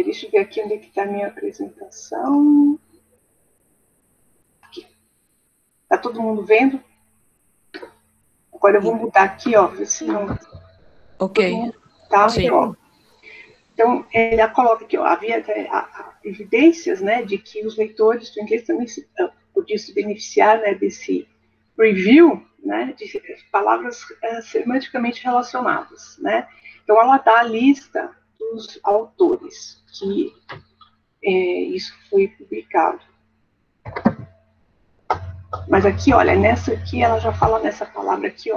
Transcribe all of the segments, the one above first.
Deixa eu ver aqui onde é que está a minha apresentação. Aqui. Tá todo mundo vendo? Agora eu vou mudar aqui, ver se não... Ok. Tá? Sim. Então, ela coloca aqui, havia evidências, né, de que os leitores do inglês também podiam se beneficiar, né, desse review, né, de palavras semanticamente relacionadas, né. Então, ela dá a lista dos autores que isso foi publicado. Mas aqui, olha, nessa aqui, ela já fala nessa palavra aqui,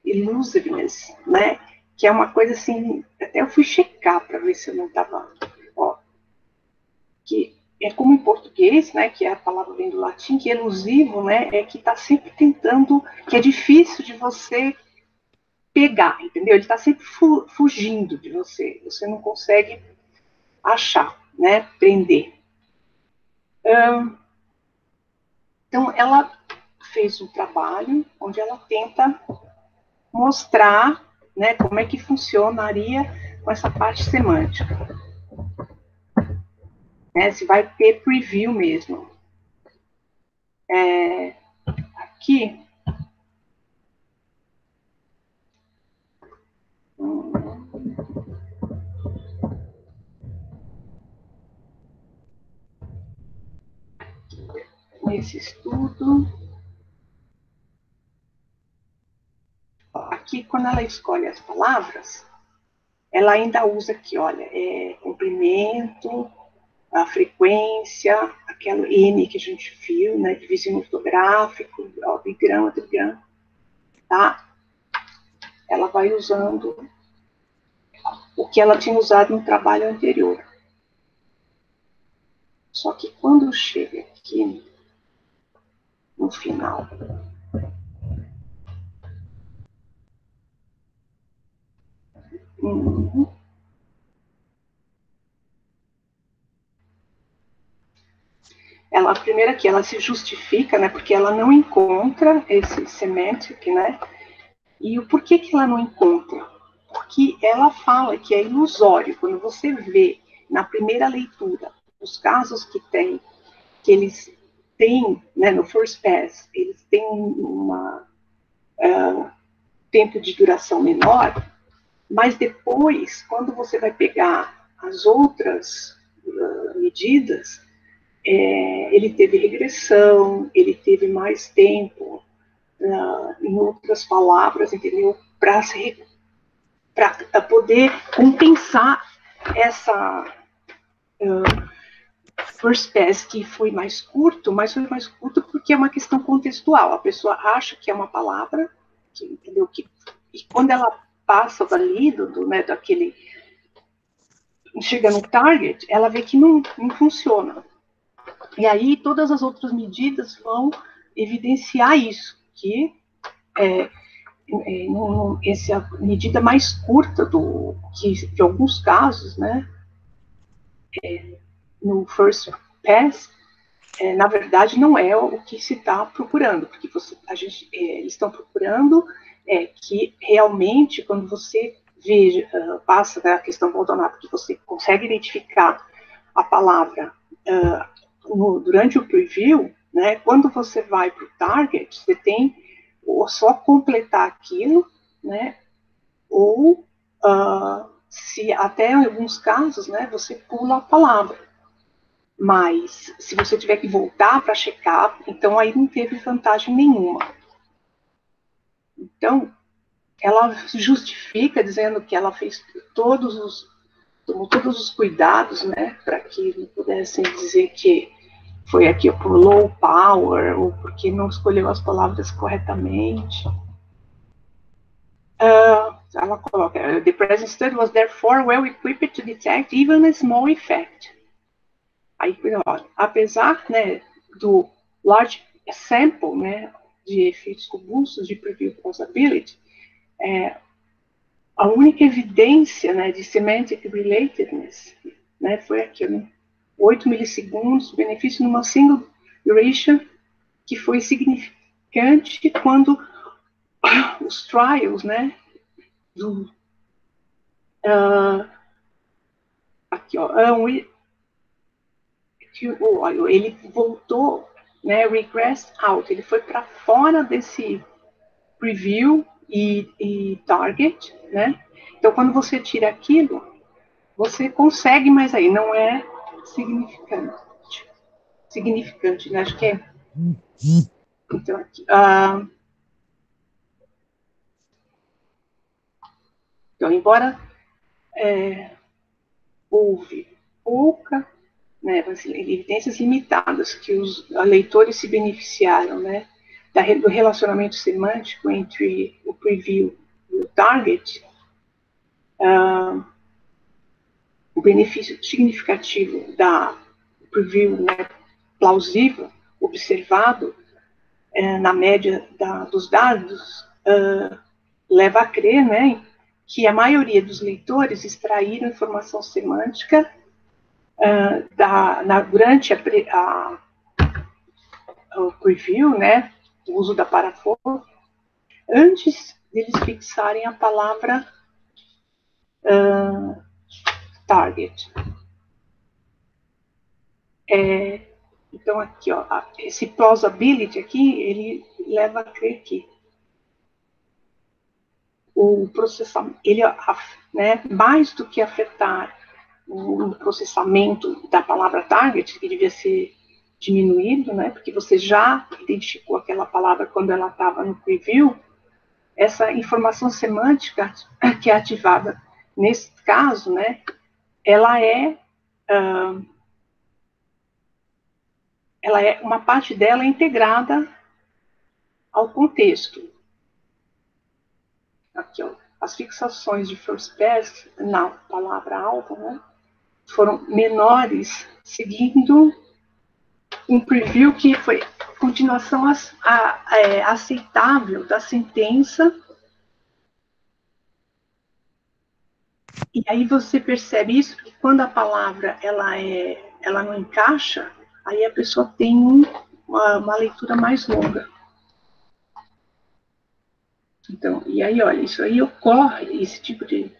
elusiveness, né, que é uma coisa assim, até eu fui checar para ver se eu não estava, que é como em português, né, que a palavra vem do latim, que elusivo, né, é que está sempre tentando, que é difícil de você pegar, entendeu? Ele está sempre fugindo de você, você não consegue achar, né, prender. Então, ela fez um trabalho onde ela tenta mostrar, né, como é que funcionaria com essa parte semântica. Né, se vai ter preview mesmo. Aqui, nesse estudo, aqui, quando ela escolhe as palavras, ela ainda usa aqui, olha, comprimento, a frequência, aquela N que a gente viu, né, divisão ortográfico, bigrama, trigrama, tá? Ela vai usando o que ela tinha usado no trabalho anterior. Só que quando chega aqui no final, a primeira aqui, ela se justifica, né, porque ela não encontra esse semantic, né, e o porquê que ela não encontra? Porque ela fala que é ilusório, quando você vê na primeira leitura os casos que eles têm, né, no first pass, eles têm tempo de duração menor, mas depois, quando você vai pegar as outras medidas, ele teve regressão, ele teve mais tempo, em outras palavras, entendeu? Para poder compensar essa first pass que foi mais curto, mas foi mais curto porque é uma questão contextual. A pessoa acha que é uma palavra, entendeu? E quando ela passa dali, né, daquele... chega no target, ela vê que não funciona. E aí todas as outras medidas vão evidenciar isso, que essa medida mais curta que de alguns casos, né, no first pass, na verdade não é o que se está procurando, porque eles estão procurando que realmente quando você passa da questão Boltonaro, que você consegue identificar a palavra durante o preview, né, quando você vai para o target, você tem só completar aquilo, né, ou se até em alguns casos, né, você pula a palavra. Mas se você tiver que voltar para checar, então aí não teve vantagem nenhuma. Então, ela justifica dizendo que ela fez todos os cuidados, né, para que não pudessem dizer que foi aqui por low power ou porque não escolheu as palavras corretamente. Ela coloca: the present study was therefore well equipped to detect even a small effect. Aí, apesar, né, do large sample, né, de efeitos robustos de preview plausibility, a única evidência, né, de semantic relatedness, né, foi aqui, né, 8 milissegundos, benefício numa single duration, que foi significante quando os trials, né, aqui, ó, ele voltou, né, regressed out, ele foi para fora desse preview e target, né? Então, quando você tira aquilo, você consegue, mas aí não é significante, né? Acho que é. Então, aqui, então embora houve pouca, né, evidências limitadas que os leitores se beneficiaram, né, do relacionamento semântico entre o preview e o target, o benefício significativo da preview, né, plausível, observado na média dos dados, leva a crer, né, que a maioria dos leitores extraíram informação semântica durante o preview, né, o uso da parafoto, antes deles fixarem a palavra target. Então, aqui, ó, esse plausibility aqui, ele leva a crer que o processamento, ele, né, mais do que afetar o processamento da palavra target, que devia ser diminuído, né, porque você já identificou aquela palavra quando ela estava no preview, essa informação semântica que é ativada nesse caso, né, ela é uma parte dela é integrada ao contexto. Aqui, ó, as fixações de first pass na palavra-alvo, né, foram menores, seguindo um preview que foi continuação aceitável da sentença. E aí você percebe isso, que quando a palavra ela não encaixa, aí a pessoa tem uma leitura mais longa. Então, e aí, olha, isso aí ocorre, esse tipo de...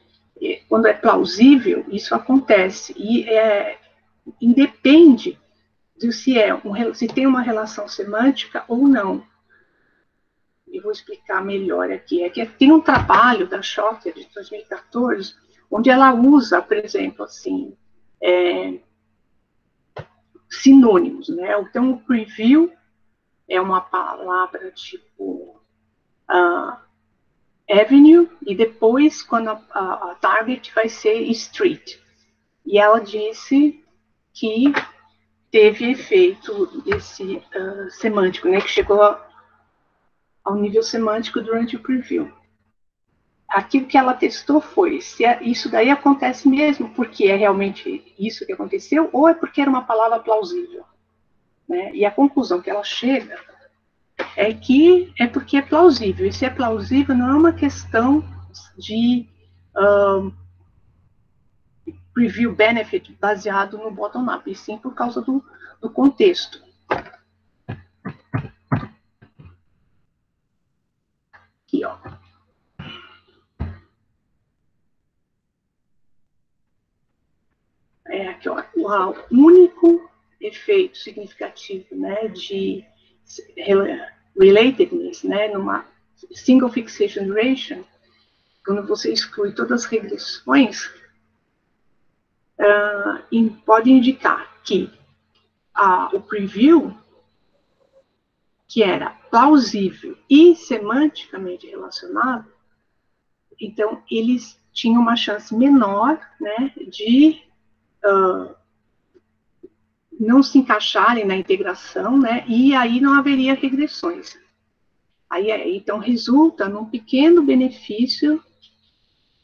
Quando é plausível, isso acontece. E independe de se tem uma relação semântica ou não. Eu vou explicar melhor aqui. É que tem um trabalho da Schotter, de 2014, onde ela usa, por exemplo, assim, sinônimos, né? Então, o preview é uma palavra tipo avenue, e depois, quando a target vai ser street. E ela disse que teve efeito desse semântico, né? Que chegou ao nível semântico durante o preview. Aquilo que ela testou foi se isso daí acontece mesmo porque é realmente isso que aconteceu ou é porque era uma palavra plausível, né? E a conclusão que ela chega é que é porque é plausível. E se é plausível, não é uma questão de preview benefit baseado no bottom-up, e sim por causa do contexto. Aqui, ó. Aqui, ó. O único efeito significativo, né, de relatedness, né, numa single fixation duration, quando você exclui todas as regressões, pode indicar que o preview, que era plausível e semanticamente relacionado, então eles tinham uma chance menor, né, de não se encaixarem na integração, né, e aí não haveria regressões. Então, resulta num pequeno benefício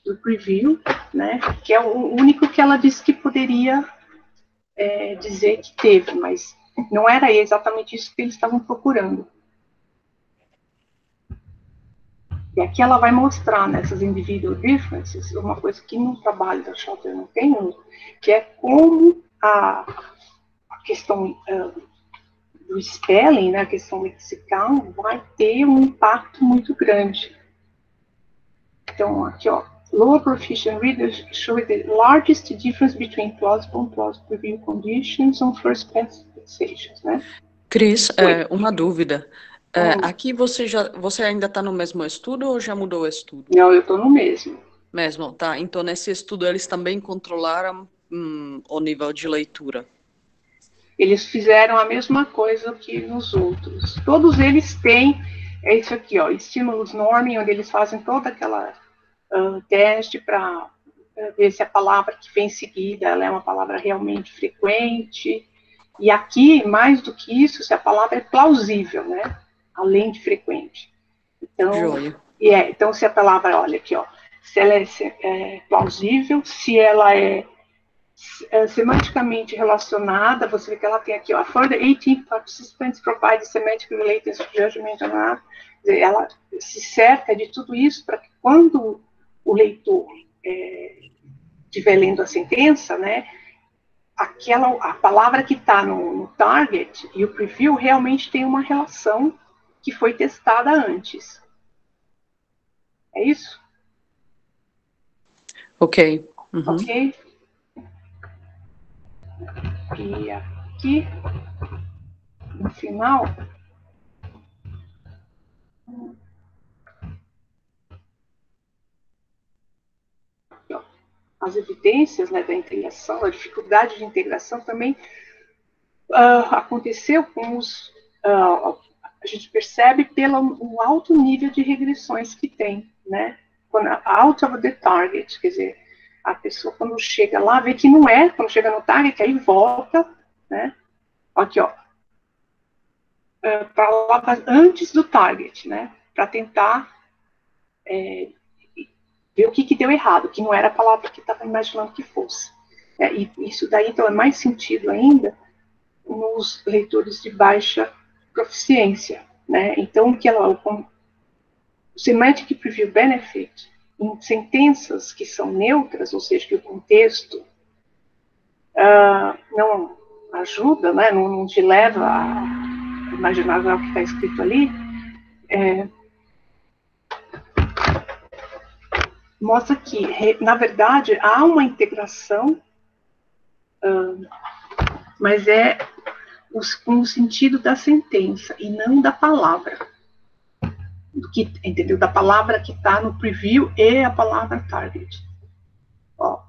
do preview, né, que é o único que ela disse que poderia dizer que teve, mas não era exatamente isso que eles estavam procurando. E aqui ela vai mostrar nessas individual differences uma coisa que no trabalho da Schotter não tem, que é como a questão do spelling, né, a questão lexical, vai ter um impacto muito grande. Então, aqui, ó, lower proficient readers show the largest difference between plausible and plausible preview conditions on first pass fixations, né? Cris, uma dúvida. Aqui você ainda está no mesmo estudo ou já mudou o estudo? Não, eu estou no mesmo. Mesmo, tá. Então, nesse estudo, eles também controlaram o nível de leitura. Eles fizeram a mesma coisa que nos outros. Todos eles têm, é isso aqui, ó, estímulos norming, onde eles fazem toda aquela teste para ver se a palavra que vem em seguida ela é uma palavra realmente frequente. E aqui, mais do que isso, se a palavra é plausível, né? Além de frequente. Então, então se a palavra, olha aqui, ó, se ela é plausível, se ela é semanticamente relacionada, você vê que ela tem aqui, ó, for the 18 participants provide semantic related judgment, ela se cerca de tudo isso para que quando o leitor estiver lendo a sentença, né, a palavra que está no target e o preview realmente tem uma relação que foi testada antes. É isso? Ok. Ok? E aqui, no final, as evidências, né, da integração, a dificuldade de integração também aconteceu com os... a gente percebe pelo alto nível de regressões que tem, né? Quando out of the target, quer dizer, a pessoa quando chega lá, vê que não é, quando chega no target, aí volta, né? Aqui, ó, palavras antes do target, né? Para tentar ver o que deu errado, que não era a palavra que estava imaginando que fosse. E isso daí, então, é mais sentido ainda nos leitores de baixa proficiência, né? Então, o Semantic Preview Benefit, em sentenças que são neutras, ou seja, que o contexto não ajuda, né? Não te leva a imaginar o que está escrito ali, mostra que, na verdade, há uma integração, mas é no sentido da sentença e não da palavra. Entendeu? Da palavra que está no preview e a palavra target. Ó.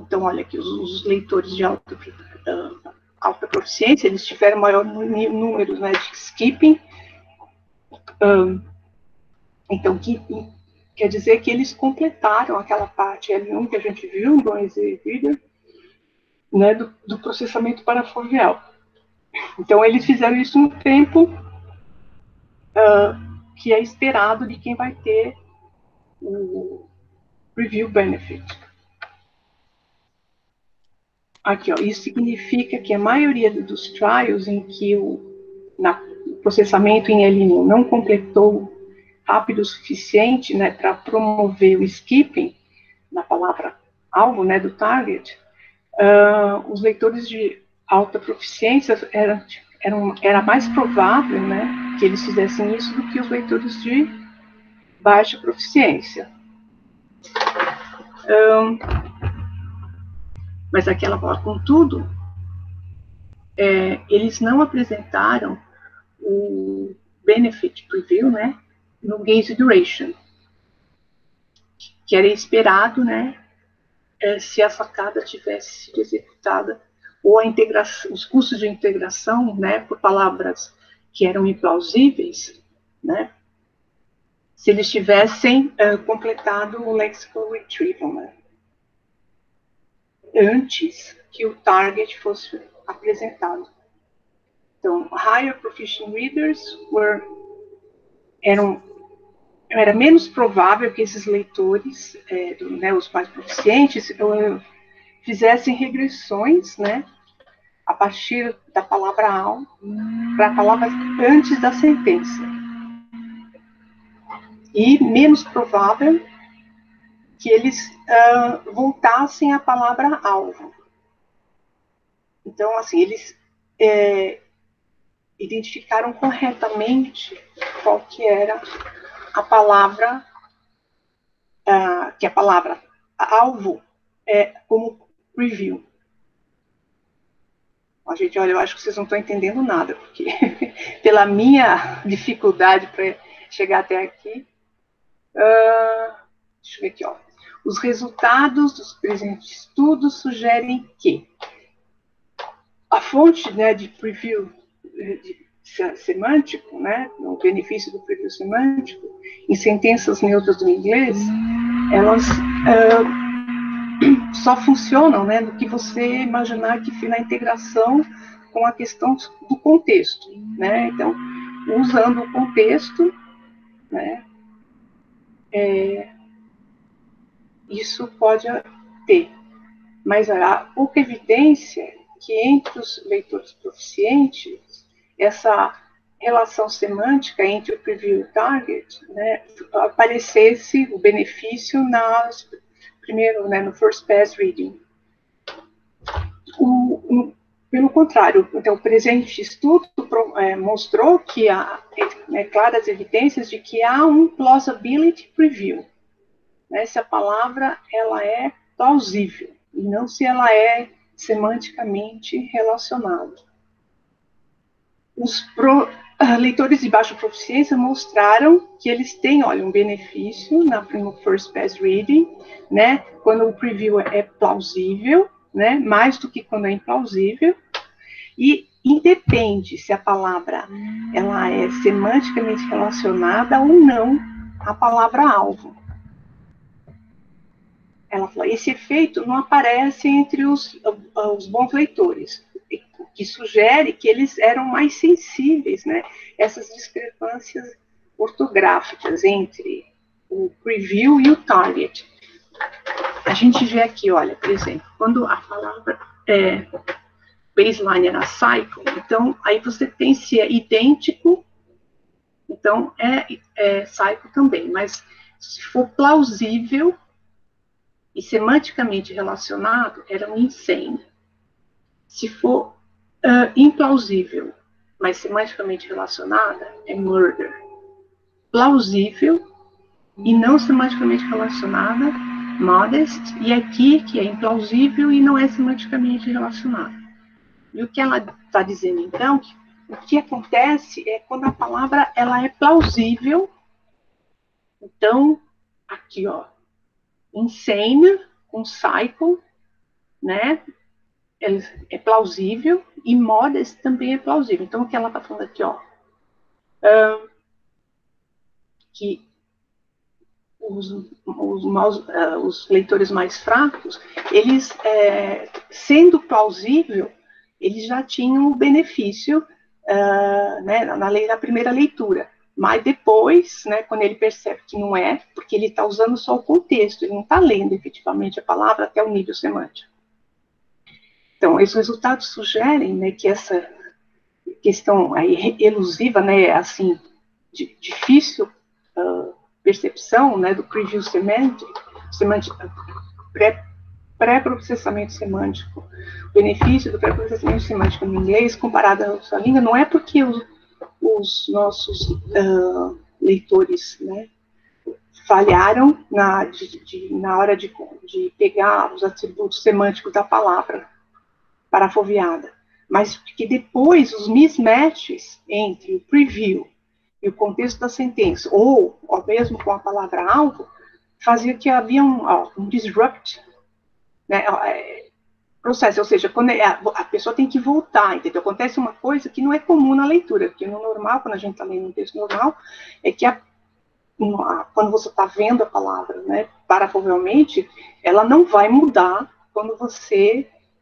Então, olha aqui, os leitores de alta proficiência, eles tiveram maior número, né, de skipping. Então, quer dizer que eles completaram aquela parte L1 que a gente viu no Noisy Reader, né, do processamento parafoveal. Então, eles fizeram isso no tempo que é esperado de quem vai ter o Review Benefit. Aqui, ó, isso significa que a maioria dos trials em que o processamento em L1 não completou rápido o suficiente, né, para promover o skipping na palavra-alvo, né, do target, os leitores de alta proficiência era mais provável, né, que eles fizessem isso do que os leitores de baixa proficiência. Mas aquela palavra, contudo, eles não apresentaram o benefit preview, né, no gaze duration, que era esperado, né, se a facada tivesse sido executada, ou a integração, os custos de integração, né, por palavras que eram implausíveis, né, se eles tivessem completado o lexical retrieval, né, antes que o target fosse apresentado. Então, higher proficient readers era menos provável que esses leitores, né, os mais proficientes, fizessem regressões, né, a partir da palavra alvo para palavras antes da sentença. E menos provável que eles voltassem à palavra alvo. Então, assim, eles identificaram corretamente qual que era a palavra que a palavra alvo é como preview. A gente, olha, eu acho que vocês não estão entendendo nada, porque pela minha dificuldade para chegar até aqui, deixa eu ver aqui, ó. Os resultados dos presentes estudos sugerem que a fonte, né, de preview semântico, né, o benefício do preview semântico, em sentenças neutras do inglês, elas só funcionam, né, no que você imaginar que na integração com a questão do contexto, né? Então, usando o contexto, né, isso pode ter. Mas há pouca evidência que entre os leitores proficientes, essa relação semântica entre o preview e o target, né, aparecesse o benefício primeiro, né, no first pass reading. Pelo contrário, então, o presente estudo mostrou que há claras evidências de que há um plausibility preview, né, se a palavra ela é plausível, e não se ela é semanticamente relacionada. Os leitores de baixa proficiência mostraram que eles têm, olha, um benefício no first pass reading, né, quando o preview é plausível, né, mais do que quando é implausível, e independe se a palavra ela é semanticamente relacionada ou não à palavra-alvo. Ela falou, esse efeito não aparece entre os bons leitores, o que sugere que eles eram mais sensíveis, né, essas discrepâncias ortográficas entre o preview e o target. A gente vê aqui, olha, por exemplo, quando a palavra baseline era cycle, então aí você tem se é idêntico, então é cycle também, mas se for plausível e semanticamente relacionado, era um insane. Se for implausível, mas semanticamente relacionada, é murder. Plausível e não semanticamente relacionada, modest, e aqui, que é implausível e não é semanticamente relacionada. E o que ela está dizendo, então, o que acontece é quando a palavra ela é plausível, então, aqui, ó, insane, com cycle, né, é plausível, e modest também é plausível. Então, o que ela está falando aqui, ó, que os leitores mais fracos, eles, sendo plausível, eles já tinham o benefício né, na primeira leitura. Mas depois, né, quando ele percebe que não é, porque ele está usando só o contexto, ele não está lendo efetivamente a palavra até o nível semântico. Então, esses resultados sugerem, né, que essa questão aí elusiva, né, assim, de difícil percepção, né, do preview semântico, pré-processamento semântico, o benefício do pré-processamento semântico no inglês comparado à nossa língua, não é porque os nossos leitores, né, falharam na hora de pegar os atributos semânticos da palavra parafoveada, mas porque depois os mismatches entre o preview e o contexto da sentença, ou mesmo com a palavra-alvo, fazia que havia um disrupt, né, processo, ou seja, quando a pessoa tem que voltar, entendeu? Acontece uma coisa que não é comum na leitura, porque no normal, quando a gente está lendo um texto normal, é que quando você está vendo a palavra, né, parafovealmente, ela não vai mudar quando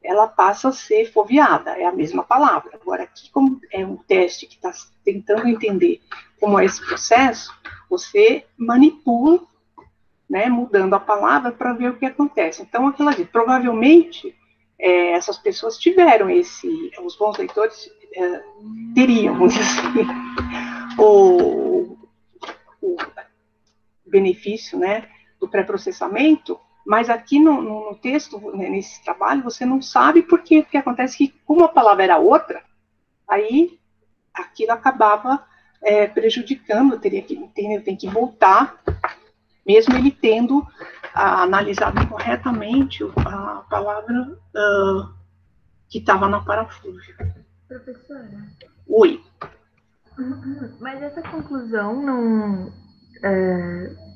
ela passa a ser foveada, é a mesma palavra. Agora, aqui, como é um teste que está tentando entender como é esse processo, você manipula, né, mudando a palavra para ver o que acontece. Então, aquela diz, provavelmente, essas pessoas tiveram os bons leitores teriam, vamos dizer assim, o benefício, né, do pré-processamento, mas aqui no texto, né, nesse trabalho, você não sabe porque o que acontece que, como a palavra era outra, aí aquilo acabava prejudicando, tem que voltar mesmo ele tendo analisado corretamente a palavra que estava na parafúvia. Professora? Oi. Mas essa conclusão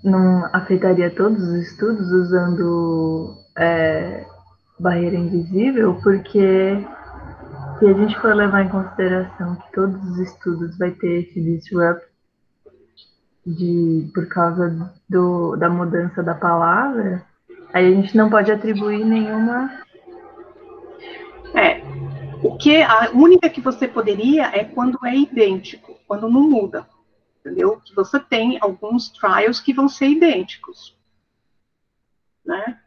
não afetaria todos os estudos usando barreira invisível? Porque se a gente for levar em consideração que todos os estudos vai ter esse disrupt por causa da mudança da palavra, aí a gente não pode atribuir nenhuma... A única que você poderia é quando é idêntico, quando não muda, entendeu? Que você tem alguns trials que vão ser idênticos, né?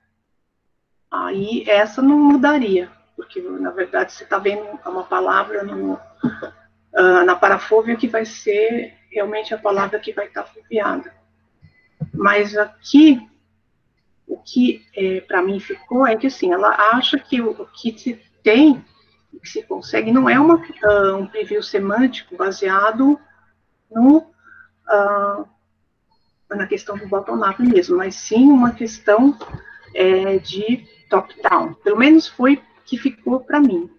Aí essa não mudaria, porque na verdade você está vendo uma palavra na parafúvia que vai ser realmente a palavra que vai estar fluviada. Mas aqui, o que para mim ficou é que assim, ela acha que o que se tem, o que se consegue, não é um preview semântico baseado na questão do bottom-up mesmo, mas sim uma questão de top-down. Pelo menos foi que ficou para mim.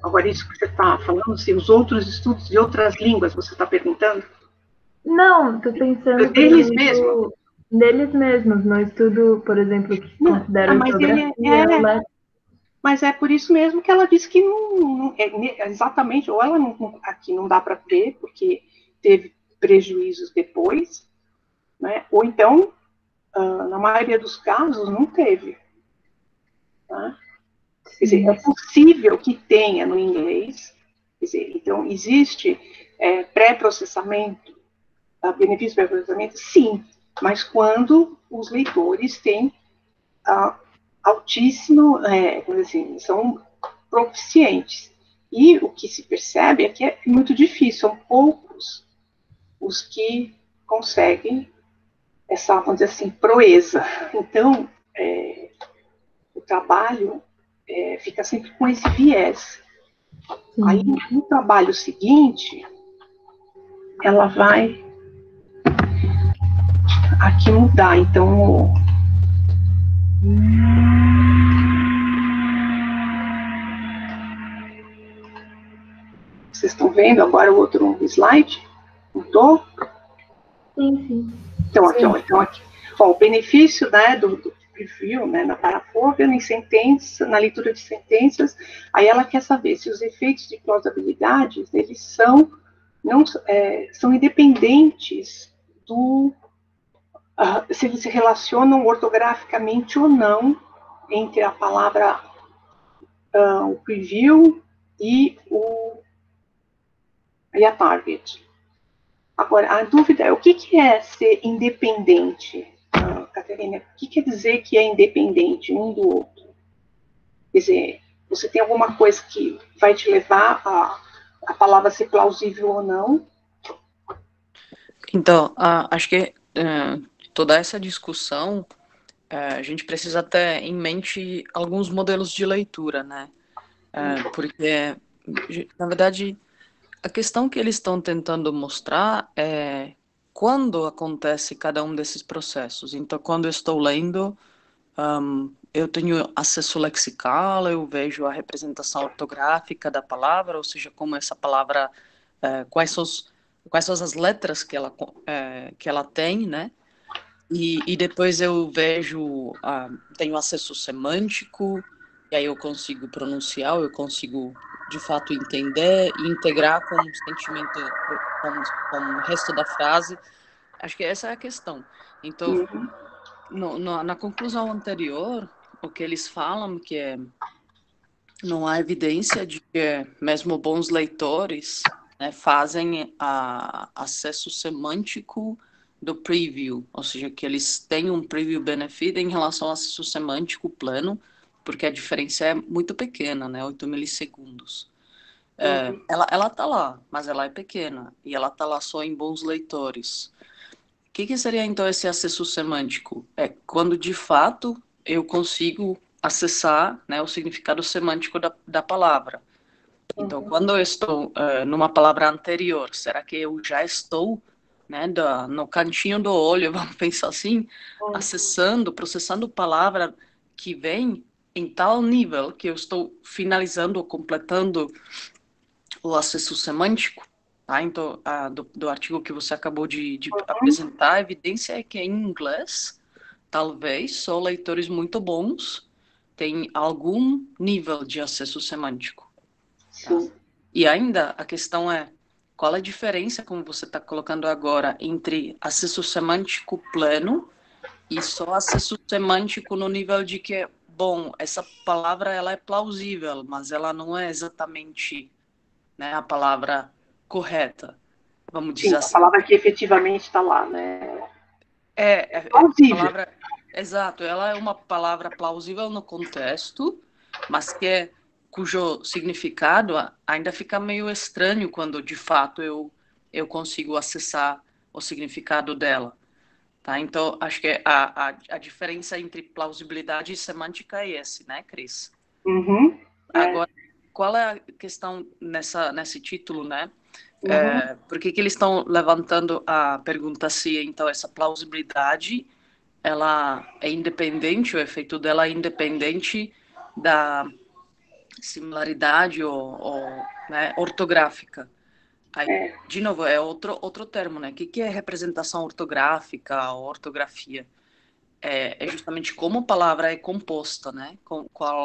Agora, isso que você está falando, se os outros estudos de outras línguas, você está perguntando? Não, estou pensando, por exemplo, neles mesmos, no estudo, por exemplo, que considera ortografia. Mas é por isso mesmo que ela disse que não exatamente, ou ela aqui não dá para ter, porque teve prejuízos depois, né? Ou então, na maioria dos casos, não teve. Tá? Quer dizer, é possível que tenha no inglês, quer dizer, então existe pré-processamento, benefício pré-processamento? Sim, mas quando os leitores têm altíssimo, assim, são proficientes. E o que se percebe é que é muito difícil, são poucos os que conseguem essa, vamos dizer assim, proeza. Então, o trabalho fica sempre com esse viés. Aí, no trabalho seguinte, ela vai aqui mudar. Então, vocês estão vendo agora o outro slide? Mudou? Sim. Então, aqui. Ó, o benefício, né, do preview, né, na parafúvia, na leitura de sentenças, aí ela quer saber se os efeitos de plausibilidade, eles são independentes se eles se relacionam ortograficamente ou não entre a palavra o preview e a target. Agora, a dúvida é, o que é ser independente, Catarina? O que quer dizer que é independente um do outro? Quer dizer, você tem alguma coisa que vai te levar a palavra ser plausível ou não? Então, acho que toda essa discussão, a gente precisa ter em mente alguns modelos de leitura, né? Porque, na verdade, a questão que eles estão tentando mostrar é quando acontece cada um desses processos. Então, quando eu estou lendo, eu tenho acesso lexical, eu vejo a representação ortográfica da palavra, ou seja, como essa palavra, quais são as letras que ela tem, né? E depois eu vejo, tenho acesso semântico, e aí eu consigo pronunciar, eu consigo de fato entender e integrar com o sentimento, com o resto da frase. Acho que essa é a questão. Então, na conclusão anterior, o que eles falam que não há evidência de que mesmo bons leitores, né, fazem acesso semântico do preview, ou seja, que eles têm um preview benefit em relação ao acesso semântico pleno, porque a diferença é muito pequena, né, 8 milissegundos. Ela tá lá, mas ela é pequena, e ela tá lá só em bons leitores. O que seria, então, esse acesso semântico? É quando, de fato, eu consigo acessar, né, o significado semântico da palavra. Então, quando eu estou numa palavra anterior, será que eu já estou, né, no cantinho do olho, vamos pensar assim, acessando, processando palavra que vem em tal nível que eu estou finalizando ou completando o acesso semântico? Tá? Então, do artigo que você acabou de apresentar, a evidência é que em inglês, talvez só leitores muito bons têm algum nível de acesso semântico. Tá? Sim. E ainda a questão é, qual a diferença, como você está colocando agora, entre acesso semântico pleno e só acesso semântico no nível de que, bom, essa palavra ela é plausível, mas ela não é exatamente, né, a palavra correta, vamos Sim, dizer a assim. palavra que efetivamente está lá, né? É Plausível. palavra, exato, ela é uma palavra plausível no contexto, mas cujo significado ainda fica meio estranho quando de fato eu consigo acessar o significado dela. Tá? Então, acho que a diferença entre plausibilidade e semântica é esse, né, Cris? Uhum. Agora, qual é a questão nesse título, né? Uhum. Por que eles estão levantando a pergunta se, então, essa plausibilidade ela é independente, o efeito dela é independente da similaridade ou né, ortográfica. Aí, de novo, é outro termo, né? O que é representação ortográfica ou ortografia? É justamente como a palavra é composta, né?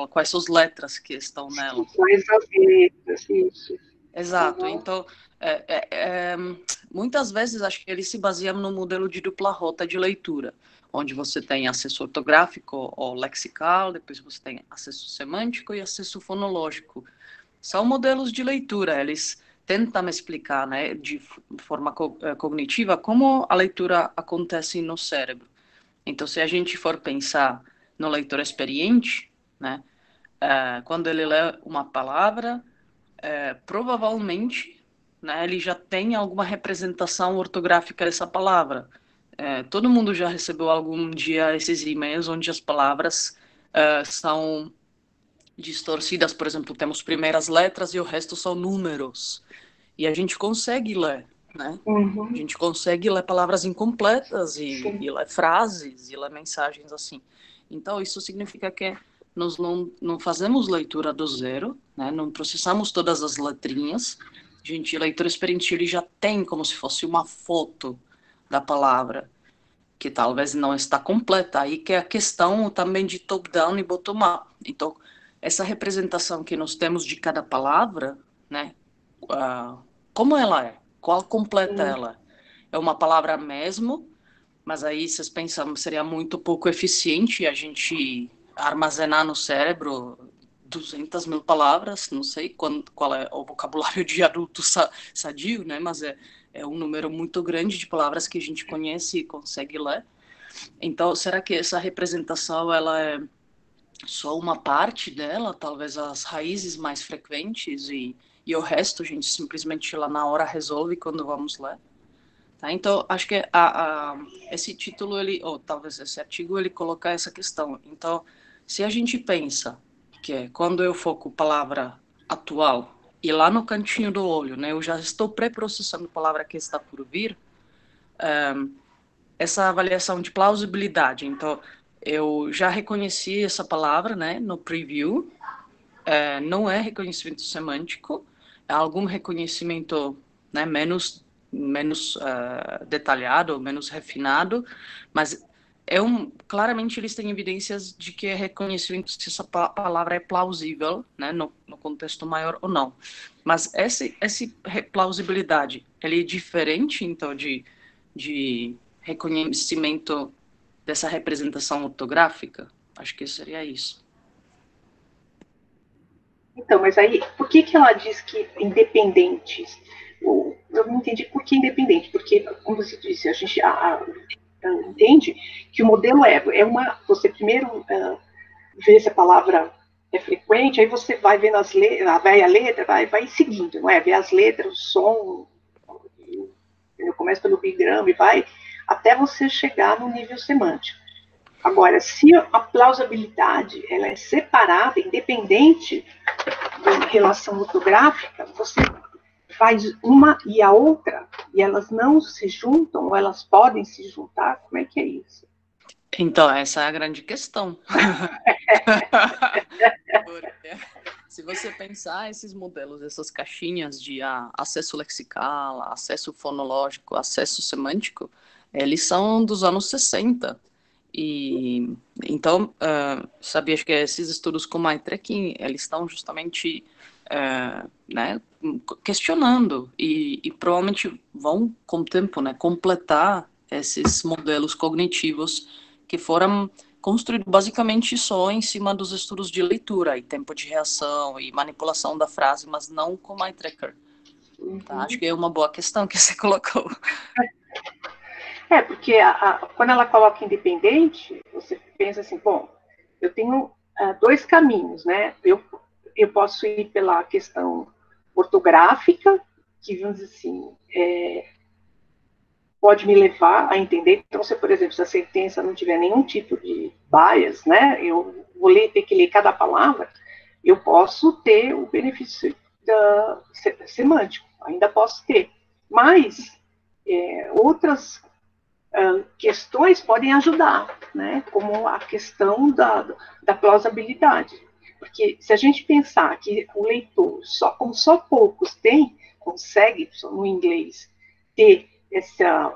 Quais são as letras que estão nela. Quais as letras, isso. Exato. Uhum. Então, muitas vezes acho que eles se baseiam no modelo de dupla rota de leitura, onde você tem acesso ortográfico ou lexical, depois você tem acesso semântico e acesso fonológico. São modelos de leitura, eles tentam me explicar, né, de forma cognitiva como a leitura acontece no cérebro. Então, se a gente for pensar no leitor experiente, né, quando ele lê uma palavra, provavelmente, né, ele já tem alguma representação ortográfica dessa palavra. Todo mundo já recebeu algum dia esses e-mails onde as palavras são distorcidas, por exemplo, temos primeiras letras e o resto são números. E a gente consegue ler, né? A Uhum. gente consegue ler palavras incompletas Sim. e ler frases e ler mensagens assim. Então, isso significa que nós não fazemos leitura do zero, né? Não processamos todas as letrinhas. A gente, leitor experiente, ele já tem como se fosse uma foto da palavra, que talvez não está completa. Aí que é a questão também de top-down e bottom-up. Então, essa representação que nós temos de cada palavra, né? Como ela é? Qual completa ela? É uma palavra mesmo, mas aí vocês pensam, seria muito pouco eficiente a gente armazenar no cérebro 200 mil palavras, não sei qual é o vocabulário de adulto sadio, né? Mas é um número muito grande de palavras que a gente conhece e consegue ler. Então, será que essa representação ela é só uma parte dela, talvez as raízes mais frequentes e o resto a gente simplesmente lá na hora resolve quando vamos ler? Tá? Então, acho que esse título, ou talvez esse artigo, ele coloca essa questão. Então, se a gente pensa que quando eu foco palavra atual e lá no cantinho do olho, né, eu já estou pré-processando a palavra que está por vir, essa avaliação de plausibilidade. Então, eu já reconheci essa palavra, né, no preview, não é reconhecimento semântico, é algum reconhecimento, né, menos detalhado, menos refinado, mas claramente eles têm evidências de que é reconhecimento se essa palavra é plausível, né, no contexto maior ou não. Mas essa plausibilidade, ele é diferente, então, de reconhecimento dessa representação ortográfica? Acho que seria isso. Então, mas aí, por que ela diz que independentes? Eu não entendi por que independente, porque, como você disse, a gente entende que o modelo é uma. Você primeiro vê se a palavra é frequente, aí você vai vendo vai a letra, vai seguindo, não é? Vê as letras, o som, começa pelo bigrama e vai até você chegar no nível semântico. Agora, se a plausibilidade ela é separada, independente da relação ortográfica, você faz uma e a outra, e elas não se juntam, ou elas podem se juntar, como é que é isso? Então, essa é a grande questão. Porque, se você pensar esses modelos, essas caixinhas de acesso lexical, acesso fonológico, acesso semântico, eles são dos anos 60. E então, sabia que esses estudos como a Eye-Tracking, eles estão justamente né, questionando e provavelmente vão, com o tempo, né, completar esses modelos cognitivos que foram construídos basicamente só em cima dos estudos de leitura e tempo de reação e manipulação da frase, mas não com Eye Tracker. Tá? Acho que é uma boa questão que você colocou. Porque quando ela coloca independente, você pensa assim, bom, eu tenho dois caminhos, né? Eu posso ir pela questão ortográfica, que, vamos dizer assim, pode me levar a entender. Então, se, por exemplo, se a sentença não tiver nenhum tipo de bias, né? Eu vou ter que ler cada palavra, eu posso ter o benefício semântico, ainda posso ter. Mas outras questões podem ajudar, né? Como a questão da plausibilidade. Porque se a gente pensar que o leitor, como só poucos consegue, no inglês, ter essa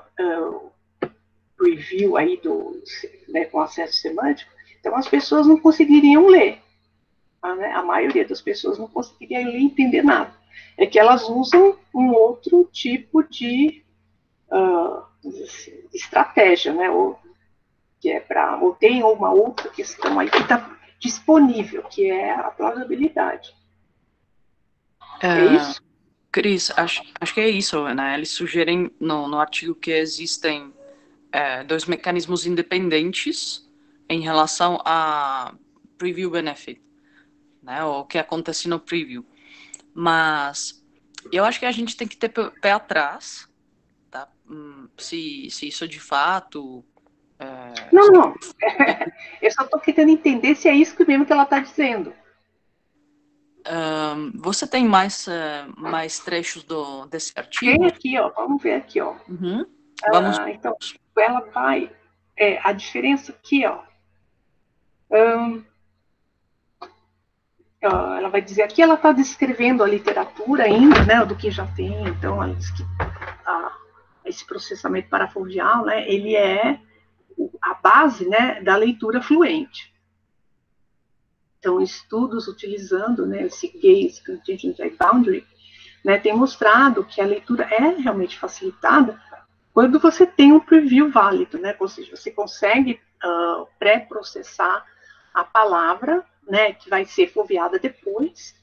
preview aí né, com acesso semântico, então as pessoas não conseguiriam ler. Né? A maioria das pessoas não conseguiria ler e entender nada. É que elas usam um outro tipo de estratégia, né? Ou tem uma outra questão aí que está disponível, que é a plausibilidade. É isso? Cris, acho que é isso, né? Eles sugerem no artigo que existem dois mecanismos independentes em relação a preview benefit, né? O que acontece no preview. Mas eu acho que a gente tem que ter pé atrás, tá? Se isso de fato... Não. Eu só estou querendo entender se é isso mesmo que ela está dizendo. Você tem mais trechos desse artigo? Tem aqui, ó. Vamos ver aqui, ó. Uhum. Vamos. Então, ela vai... a diferença aqui, ó. Ela vai dizer aqui, ela está descrevendo a literatura ainda, né, do que já tem. Então, ela diz que esse processamento parafoveal, né, ele é a base, né, da leitura fluente. Então, estudos utilizando, né, esse gaze, contingent boundary, né, tem mostrado que a leitura é realmente facilitada quando você tem um preview válido, né, ou seja, você consegue pré-processar a palavra, né, que vai ser foveada depois,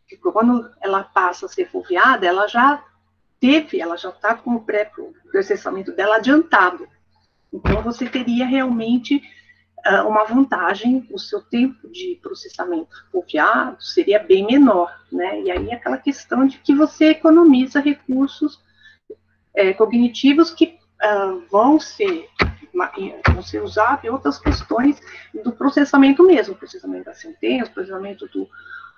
que quando ela passa a ser foveada, ela já está com o pré-processamento dela adiantado. Então, você teria realmente uma vantagem, o seu tempo de processamento foveado seria bem menor, né? E aí aquela questão de que você economiza recursos cognitivos que vão ser usados em outras questões do processamento mesmo, processamento da sentença, processamento do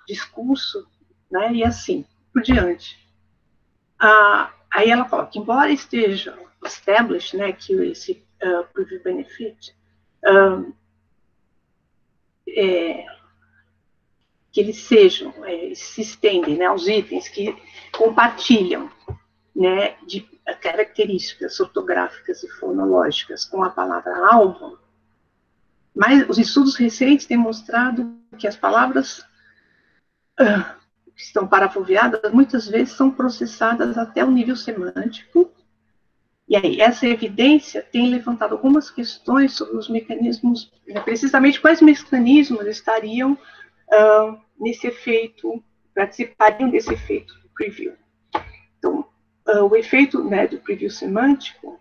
discurso, né? E assim por diante. Aí ela fala que, embora esteja established, né, que esse preview benefit que eles se estendem, né, aos itens que compartilham, né, de características ortográficas e fonológicas com a palavra-alvo, mas os estudos recentes têm mostrado que as palavras que estão parafoveadas muitas vezes são processadas até o nível semântico. E aí, essa evidência tem levantado algumas questões sobre os mecanismos, precisamente quais mecanismos estariam nesse efeito, participariam desse efeito do preview. Então, o efeito, né, do preview semântico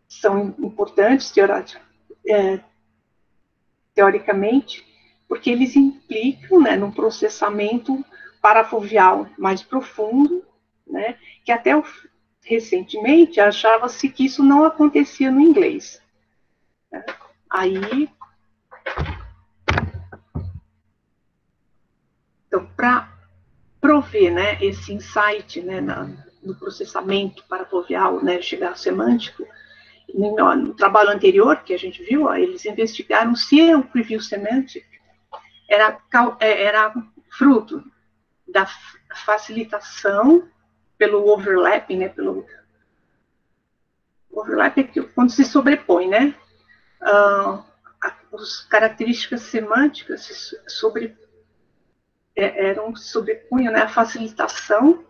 são importantes teoricamente, porque eles implicam, né, num processamento parafoveal mais profundo, né, que até recentemente achava-se que isso não acontecia no inglês. Né? Aí, então, para prover, né, esse insight, né, no processamento parafoveal, né, chegar semântico, no trabalho anterior que a gente viu, ó, eles investigaram se o preview semantic era fruto da facilitação pelo overlapping, né, pelo overlap é quando se sobrepõe, né, as características semânticas sobrepunham, né, a facilitação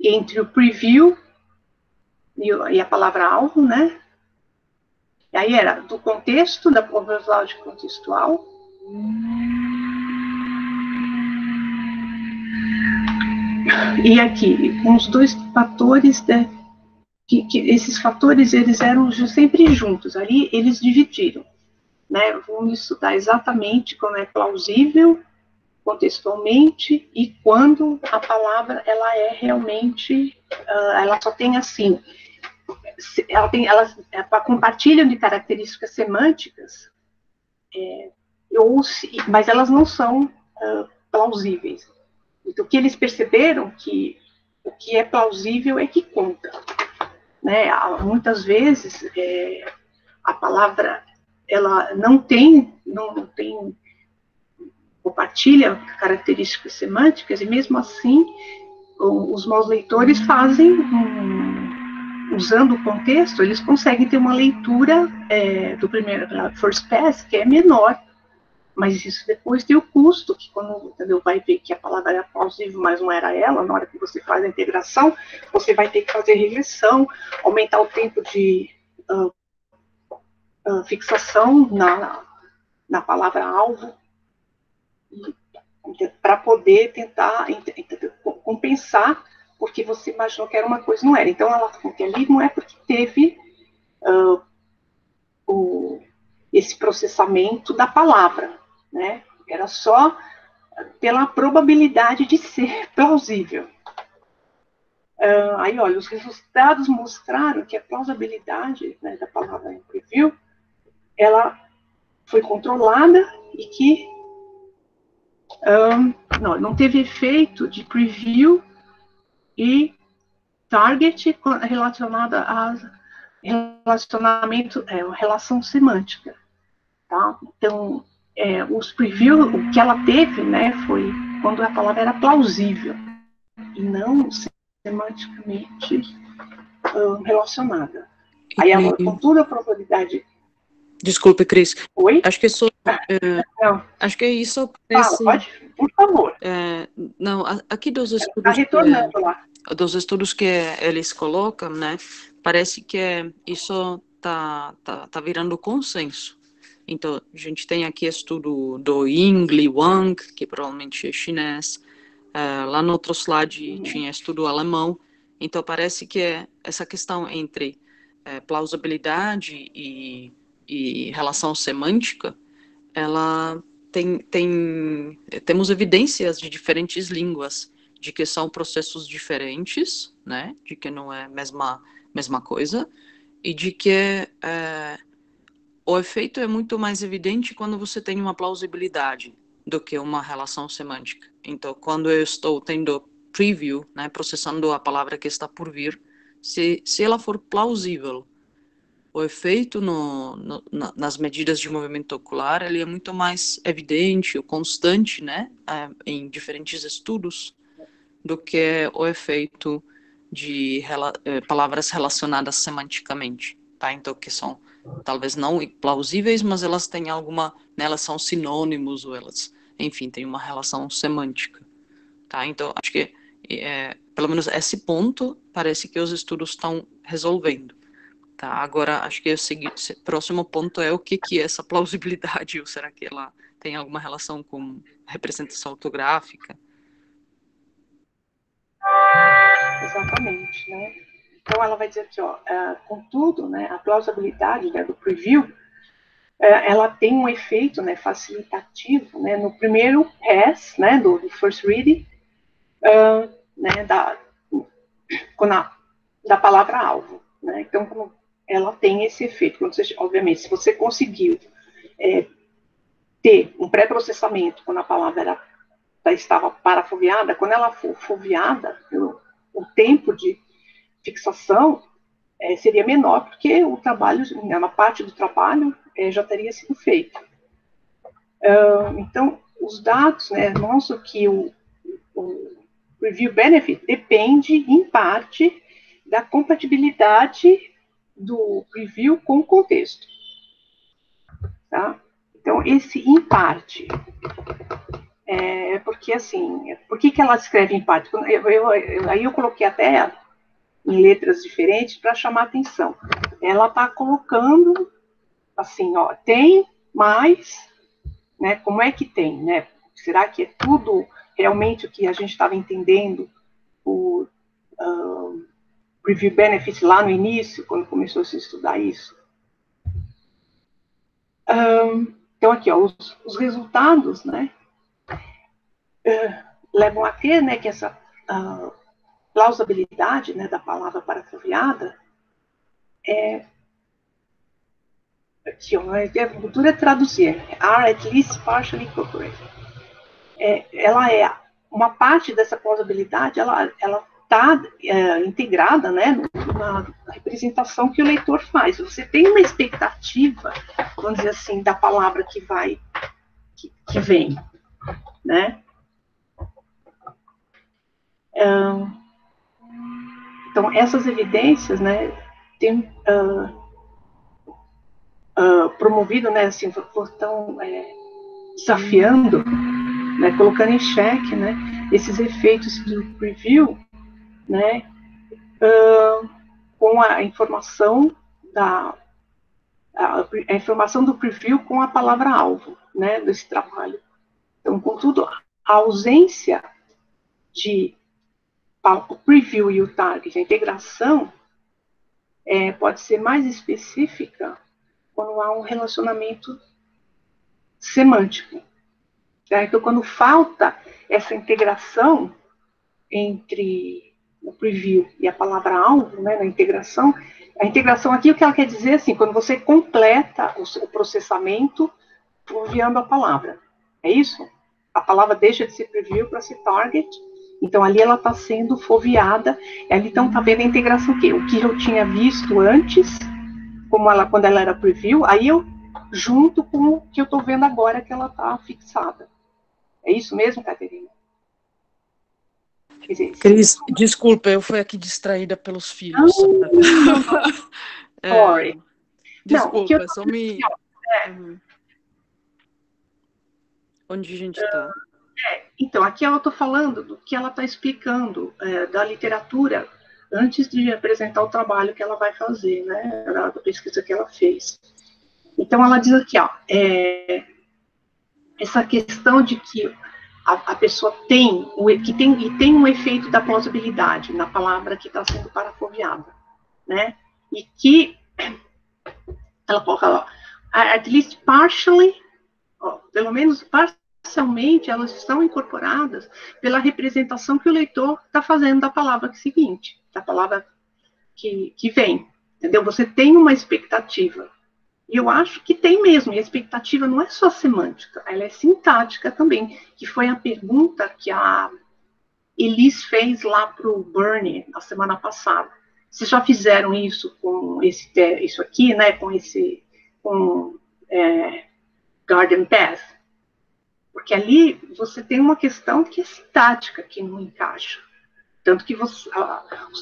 entre o preview e a palavra-alvo, né? E aí era do contexto, da probabilidade contextual. E aqui, com os dois fatores, né, que esses fatores, eles eram sempre juntos, ali eles dividiram, né? Vamos estudar exatamente como é plausível, contextualmente, e quando a palavra, ela é realmente, ela só tem assim, elas compartilham de características semânticas, mas elas não são plausíveis. Então, o que eles perceberam que o que é plausível é que conta, né? Muitas vezes a palavra ela não compartilha características semânticas e mesmo assim os maus leitores fazem usando o contexto, eles conseguem ter uma leitura do primeiro first pass que é menor, mas isso depois tem o custo, que quando entendeu, vai ver que a palavra era plausível, mas não era ela, na hora que você faz a integração, você vai ter que fazer regressão, aumentar o tempo de fixação na palavra-alvo, para poder tentar compensar, porque você imaginou que era uma coisa, não era. Então, ela falou que ali não é porque teve esse processamento da palavra, né? Era só pela probabilidade de ser plausível. Aí, olha, os resultados mostraram que a plausibilidade, né, da palavra em preview, ela foi controlada e que não teve efeito de preview e target relacionada a relação semântica, tá? Então, os preview, o que ela teve, né, foi quando a palavra era plausível e não semanticamente relacionada. Aí, com toda a probabilidade. Desculpe, Cris. Oi? Acho que acho que isso parece. Fala, pode, por favor. Não, aqui dos estudos. Está retornando lá. Dos estudos que eles colocam, né? Parece que isso tá virando consenso. Então, a gente tem aqui estudo do Ying, Li Wang, que provavelmente é chinês. Lá no outro slide tinha estudo alemão. Então, parece que essa questão entre plausibilidade e relação semântica, ela temos evidências de diferentes línguas, de que são processos diferentes, né? De que não é mesma coisa, e de que o efeito é muito mais evidente quando você tem uma plausibilidade do que uma relação semântica. Então, quando eu estou tendo preview, né, processando a palavra que está por vir, se ela for plausível, o efeito nas medidas de movimento ocular, ele é muito mais evidente, constante, né, em diferentes estudos, do que o efeito de palavras relacionadas semanticamente, tá? Então, que são talvez não plausíveis, mas elas têm alguma, né, elas são sinônimos, ou elas, enfim, têm uma relação semântica, tá? Então, acho que, pelo menos esse ponto, parece que os estudos estão resolvendo. Tá, agora, acho que o próximo ponto é o que é essa plausibilidade, ou será que ela tem alguma relação com representação ortográfica? Exatamente, né? Então, ela vai dizer aqui, ó, contudo, né, a plausibilidade, né, do preview, ela tem um efeito, né, facilitativo, né, no primeiro pass, né, do first reading, né, da palavra-alvo, né? Então, ela tem esse efeito. Quando você, obviamente, se você conseguiu ter um pré-processamento quando a palavra estava parafoveada, quando ela for foveada, o tempo de fixação seria menor, porque o trabalho, uma parte do trabalho já teria sido feito. Então, os dados, né, mostram que o Preview Benefit depende, em parte, da compatibilidade do preview com o contexto. Tá? Então, esse em parte, porque assim, por que ela escreve em parte? Aí eu coloquei até em letras diferentes para chamar a atenção. Ela está colocando, assim, ó, tem, mas, né, como é que tem, né? Será que é tudo realmente o que a gente estava entendendo o Preview Benefit lá no início, quando começou a se estudar isso? Então, aqui, ó, os resultados, né, levam a ter, né, que essa plausibilidade, né, da palavra parafoveada aqui, ó, a cultura é traduzir, are at least partially incorporated. Ela é uma parte dessa plausibilidade, ela está integrada, né, na representação que o leitor faz. Você tem uma expectativa, vamos dizer assim, da palavra que vem, né? Então, essas evidências, né, têm promovido, né, assim, estão desafiando, né, colocando em xeque, né, esses efeitos do preview, né, com a informação a informação do preview com a palavra-alvo, né, desse trabalho. Então, contudo, a ausência de o preview e o target, a integração pode ser mais específica quando há um relacionamento semântico. Então, quando falta essa integração entre o preview e a palavra-alvo, né, na integração, a integração aqui, o que ela quer dizer, assim, quando você completa o processamento foveando a palavra. É isso? A palavra deixa de ser preview para ser target, então ali ela está sendo foveada, ali então está vendo a integração o quê? O que eu tinha visto antes, quando ela era preview, aí eu junto com o que eu estou vendo agora que ela está fixada. É isso mesmo, Caterina? Cris, desculpa, eu fui aqui distraída pelos filhos. Sorry. Desculpa, não, só me... Onde a gente está? Então, aqui eu estou falando do que ela está explicando da literatura antes de apresentar o trabalho que ela vai fazer, né, da pesquisa que ela fez. Então, ela diz aqui, ó, essa questão de que a pessoa tem um efeito da plausibilidade na palavra que está sendo parafoveada, né, e que ela coloca, ó, at least partially, ó, pelo menos parcialmente, elas estão incorporadas pela representação que o leitor está fazendo da palavra seguinte, da palavra que vem, entendeu? Você tem uma expectativa. E eu acho que tem mesmo, e a expectativa não é só semântica, ela é sintática também, que foi a pergunta que a Elis fez lá para o Bernie na semana passada. Vocês já fizeram isso com isso aqui, né, com Garden Path? Porque ali você tem uma questão que é sintática, que não encaixa. Tanto que os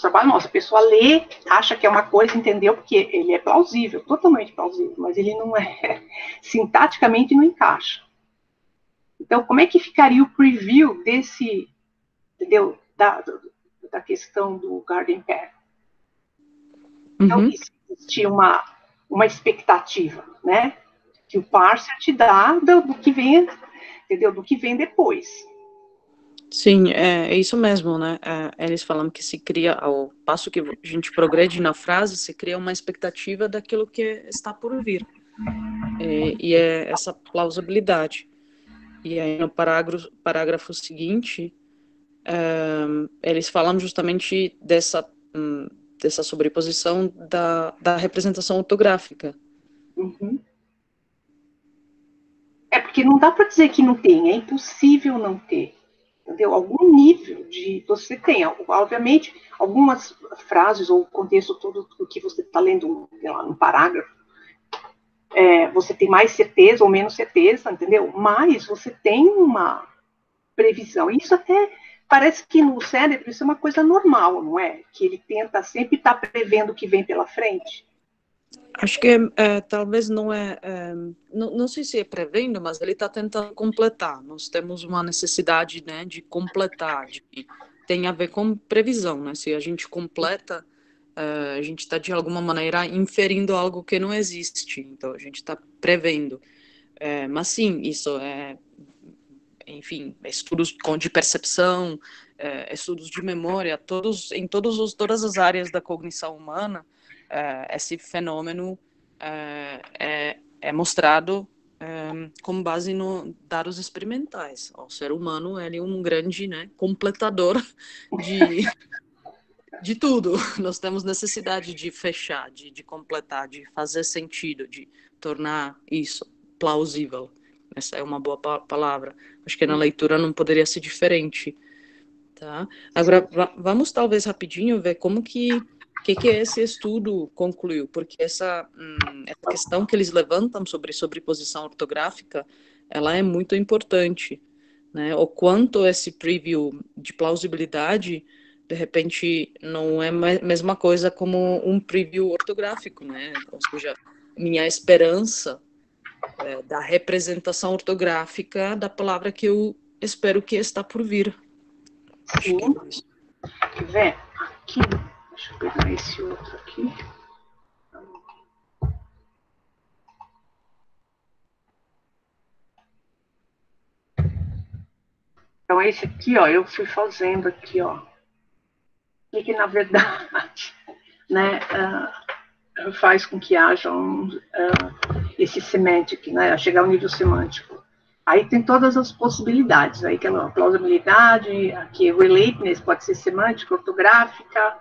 trabalhos, nossa, a pessoa lê, acha que é uma coisa, entendeu? Porque ele é plausível, totalmente plausível, mas ele não é, sintaticamente não encaixa. Então, como é que ficaria o preview desse, entendeu? Da questão do Garden Path? Então, existe uma expectativa, né? Que o parser te dá do que vem, entendeu? Do que vem depois. Sim, é isso mesmo, né? Eles falam que se cria, ao passo que a gente progrede na frase, se cria uma expectativa daquilo que está por vir. E é essa plausibilidade. E aí no parágrafo seguinte, eles falam justamente dessa sobreposição da representação ortográfica. Uhum. É porque não dá para dizer que não tem, é impossível não ter. Entendeu? Algum nível de você tem, obviamente, algumas frases ou o contexto todo do que você está lendo, sei lá, no parágrafo, você tem mais certeza ou menos certeza, entendeu? Mas você tem uma previsão. Isso até parece que no cérebro isso é uma coisa normal, não é? Que ele tenta sempre estar prevendo o que vem pela frente. Acho que talvez não não sei se é prevendo, mas ele está tentando completar. Nós temos uma necessidade, né, de completar, tem a ver com previsão, né? Se a gente completa, a gente está de alguma maneira inferindo algo que não existe. Então a gente está prevendo. Mas sim, isso enfim, estudos de percepção, estudos de memória, todas as áreas da cognição humana. Esse fenômeno é mostrado com base no dados experimentais. O ser humano ele é um grande, né, completador de tudo. Nós temos necessidade de fechar, de completar, de fazer sentido, de tornar isso plausível. Essa é uma boa palavra. Acho que na leitura não poderia ser diferente. Tá? Agora, vamos talvez rapidinho ver como que esse estudo concluiu, porque essa questão que eles levantam sobre sobreposição ortográfica, ela é muito importante, né? O quanto esse preview de plausibilidade, de repente, não é a mesma coisa como um preview ortográfico, né? Ou seja, minha esperança da representação ortográfica da palavra que eu espero que está por vir. Sim. Quer ver? Aqui, deixa eu pegar esse outro aqui. Então, esse aqui, ó, eu fui fazendo aqui, ó. Que na verdade, né, faz com que haja esse semantic, né, chegar ao nível semântico. Aí tem todas as possibilidades, aí que é a plausibilidade, aqui relateness pode ser semântica, ortográfica,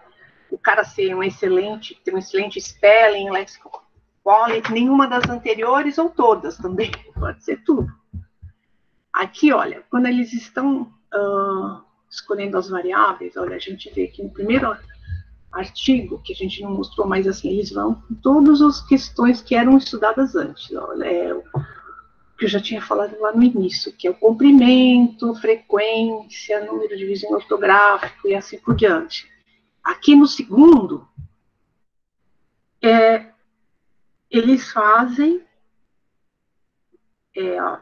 o cara ser ter um excelente spelling, lexical quality, nenhuma das anteriores ou todas também, pode ser tudo. Aqui, olha, quando eles estão escolhendo as variáveis, olha, a gente vê que no primeiro artigo, que a gente não mostrou, mas assim, eles vão com todas as questões que eram estudadas antes. Olha, que eu já tinha falado lá no início, que é o comprimento, frequência, número de divisão ortográfico e assim por diante. Aqui no segundo, eles fazem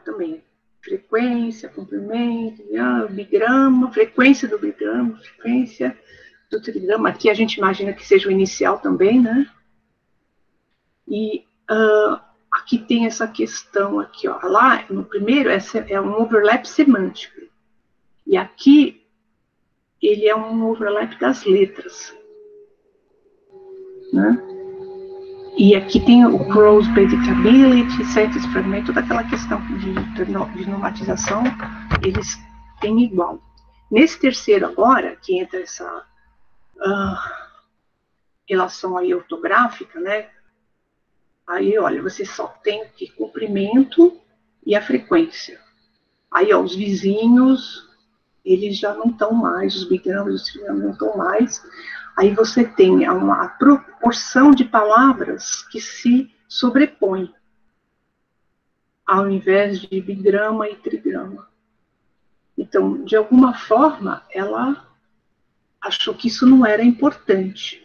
também frequência, comprimento, bigrama, frequência do bigrama, frequência do trigrama. Aqui a gente imagina que seja o inicial também, né? E aqui tem essa questão aqui, ó. Lá, no primeiro, é um overlap semântico. E aqui, ele é um overlap das letras. Né? E aqui tem o cross predictability, sentence fragment, toda aquela questão de normatização, eles têm igual. Nesse terceiro agora, que entra essa relação aí ortográfica, né? Aí, olha, você só tem o comprimento e a frequência. Aí, ó, os vizinhos, eles já não estão mais, os bigramas, os trigramas não estão mais. Aí você tem uma proporção de palavras que se sobrepõem, ao invés de bigrama e trigrama. Então, de alguma forma, ela achou que isso não era importante,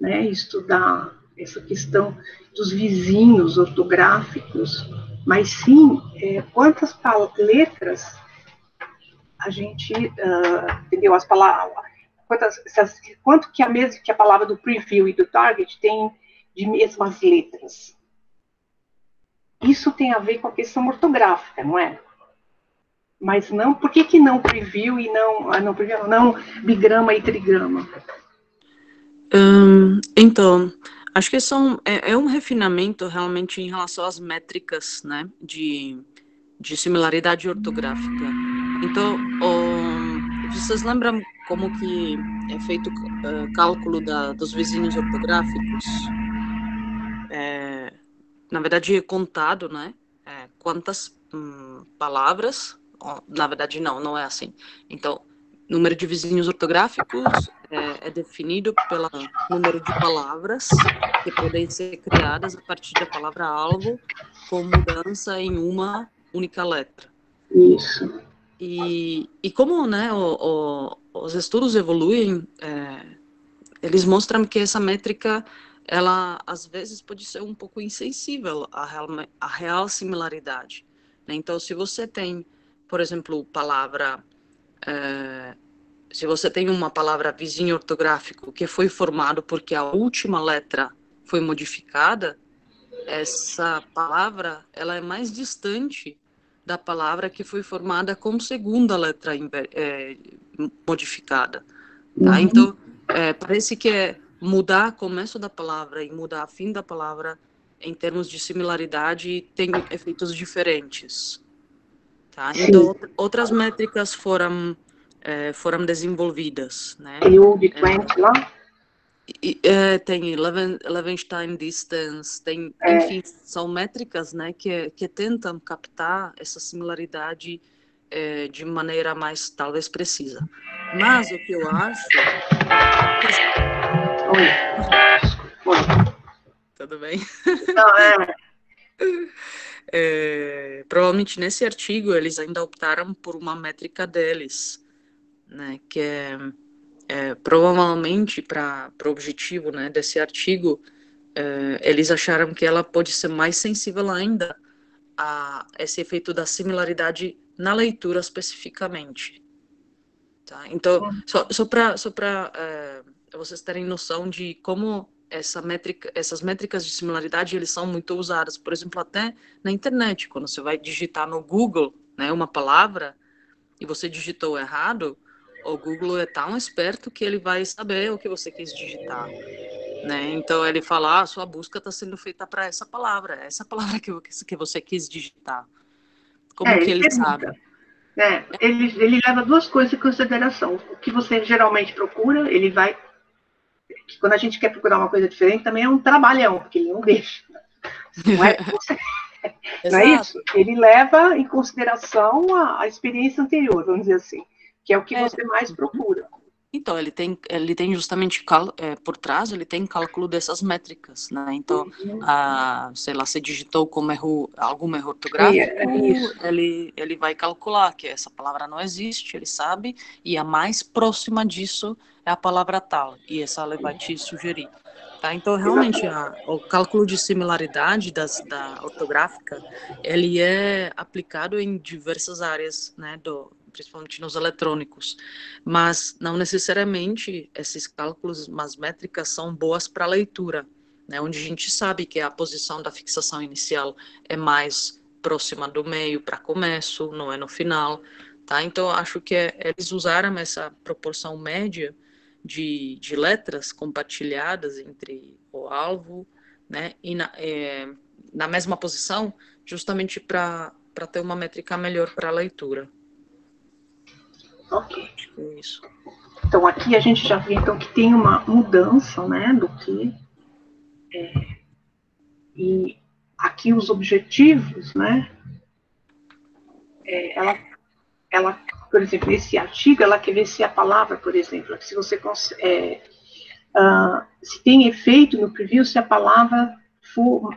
né? Estudar essa questão dos vizinhos ortográficos, mas sim quantas letras a gente, entendeu? As palavras, quanto que a palavra do preview e do target tem de mesmas letras. Isso tem a ver com a questão ortográfica, não é? Mas não, por que não preview e não bigrama e trigrama? Então, acho que é um refinamento realmente em relação às métricas, né, de similaridade ortográfica. Então, vocês lembram como que é feito o cálculo dos vizinhos ortográficos? Na verdade, é contado, né? Quantas palavras... Na verdade, não é assim. Então, número de vizinhos ortográficos é definido pelo número de palavras que podem ser criadas a partir da palavra-alvo com mudança em uma única letra. Isso. E como, né, os estudos evoluem, eles mostram que essa métrica, ela às vezes pode ser um pouco insensível à real similaridade, né? Então, se você tem, por exemplo, se você tem uma palavra vizinho ortográfico que foi formado porque a última letra foi modificada, essa palavra, ela é mais distante da palavra que foi formada com segunda letra modificada, tá? Então, parece que mudar começo da palavra e mudar fim da palavra, em termos de similaridade, tem efeitos diferentes, tá? Então, outras métricas foram desenvolvidas, né? Tem o Big 20 lá? Tem Levenshtein Distance, enfim, são métricas, né, que tentam captar essa similaridade de maneira mais, talvez, precisa. Mas o que eu acho... Oi. Tudo bem? Não, provavelmente nesse artigo eles ainda optaram por uma métrica deles, né, que provavelmente para o objetivo, né, desse artigo, eles acharam que ela pode ser mais sensível ainda a esse efeito da similaridade na leitura especificamente, tá? Então, só para vocês terem noção de como essas métricas de similaridade, eles são muito usadas, por exemplo, até na internet, quando você vai digitar no Google, né, uma palavra e você digitou errado, o Google é tão esperto que ele vai saber o que você quis digitar, né? Então ele fala, sua busca está sendo feita para essa palavra que você quis digitar. Como que ele sabe? Ele leva duas coisas em consideração. O que você geralmente procura, ele vai... Quando a gente quer procurar uma coisa diferente, também é um trabalhão, porque ele não deixa. Não é, não é isso? Ele leva em consideração a experiência anterior, vamos dizer assim, que é o que você mais procura. Então, ele tem justamente, por trás, ele tem cálculo dessas métricas, né? Então, sei lá, se digitou como algum erro ortográfico, ele vai calcular que essa palavra não existe, ele sabe, e a mais próxima disso é a palavra tal, e essa ele vai te sugerir. Tá? Então, realmente, o cálculo de similaridade da ortográfica, ele é aplicado em diversas áreas, né, principalmente nos eletrônicos, mas não necessariamente esses cálculos, as métricas são boas para leitura, né, onde a gente sabe que a posição da fixação inicial é mais próxima do meio para começo, não é no final, tá? Então, acho que eles usaram essa proporção média de letras compartilhadas entre o alvo, né, e na mesma posição, justamente para ter uma métrica melhor para a leitura. Ok. Acho que é isso. Então, aqui a gente já vê então, que tem uma mudança, né, do que... e aqui os objetivos, né, ela, por exemplo, esse artigo, ela quer ver se a palavra, por exemplo, se você se tem efeito no preview, se a palavra for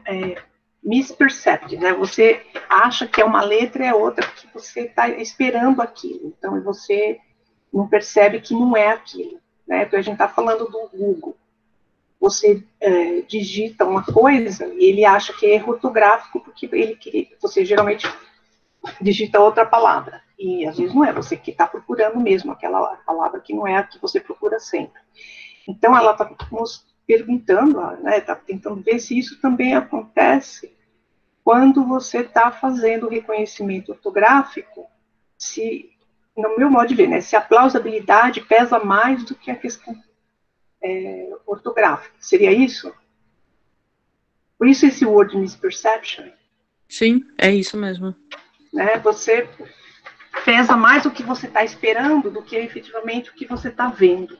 mispercepted, né? Você acha que é uma letra e é outra, que você está esperando aquilo, então você não percebe que não é aquilo, né? Então a gente está falando do Google. Você digita uma coisa e ele acha que é erro ortográfico porque você geralmente digita outra palavra. E às vezes não é, você que está procurando mesmo aquela palavra que não é a que você procura sempre. Então ela está nos perguntando, né, está tentando ver se isso também acontece quando você está fazendo o reconhecimento ortográfico, se, no meu modo de ver, né, se a plausibilidade pesa mais do que a questão ortográfica. Seria isso? Por isso esse word misperception. Sim, é isso mesmo. Né, você pesa mais o que você está esperando do que efetivamente o que você está vendo.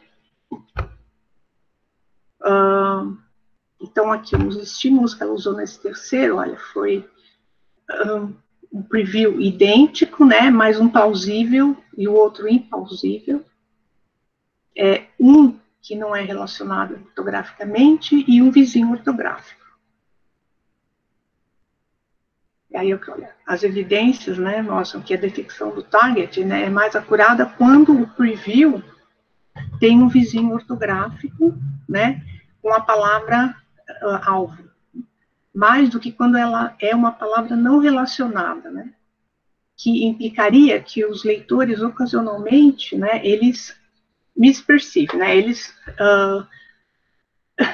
Então, aqui, os estímulos que ela usou nesse terceiro, olha, foi um preview idêntico, né, mais um plausível e o outro impausível. Um que não é relacionado ortograficamente e um vizinho ortográfico. E aí, olha, as evidências, né, mostram que a detecção do target, né, é mais acurada quando o preview tem um vizinho ortográfico, né, com a palavra alvo, mais do que quando ela é uma palavra não relacionada, né, que implicaria que os leitores, ocasionalmente, né, eles mispercebem, né, eles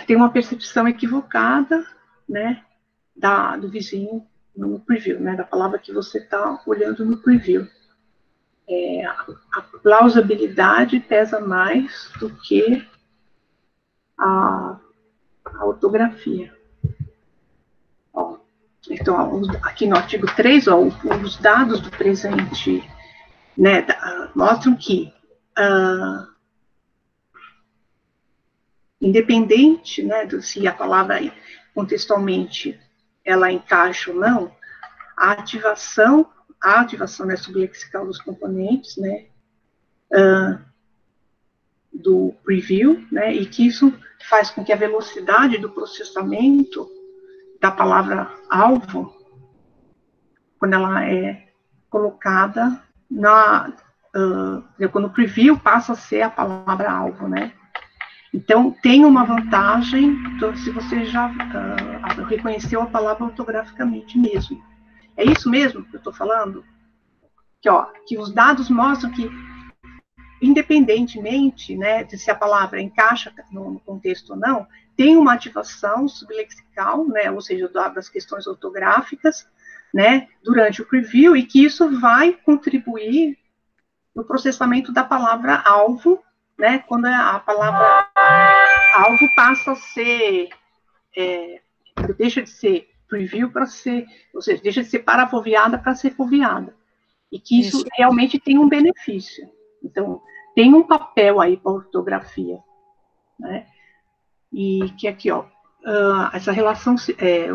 têm uma percepção equivocada, né, do vizinho no preview, né, da palavra que você está olhando no preview. A plausibilidade pesa mais do que a ortografia. Ó, então, aqui no artigo 3, ó, os dados do presente, né, mostram que, independente, né, se a palavra contextualmente ela encaixa ou não, a ativação, né, sublexical dos componentes, né, do preview, né, e que isso faz com que a velocidade do processamento da palavra-alvo, quando ela é colocada quando o preview passa a ser a palavra-alvo, né. Então, tem uma vantagem, então, se você já reconheceu a palavra ortograficamente mesmo. É isso mesmo que eu estou falando? Que os dados mostram que, independentemente, né, de se a palavra encaixa no contexto ou não, tem uma ativação sublexical, né, ou seja, das questões ortográficas, né, durante o preview, e que isso vai contribuir no processamento da palavra-alvo, né, quando a palavra-alvo passa a ser, deixa de ser preview para ser, ou seja, deixa de ser parafoveada para ser foveada. E que isso realmente tem um benefício. Então, tem um papel aí para a ortografia, né? E que aqui, ó, essa relação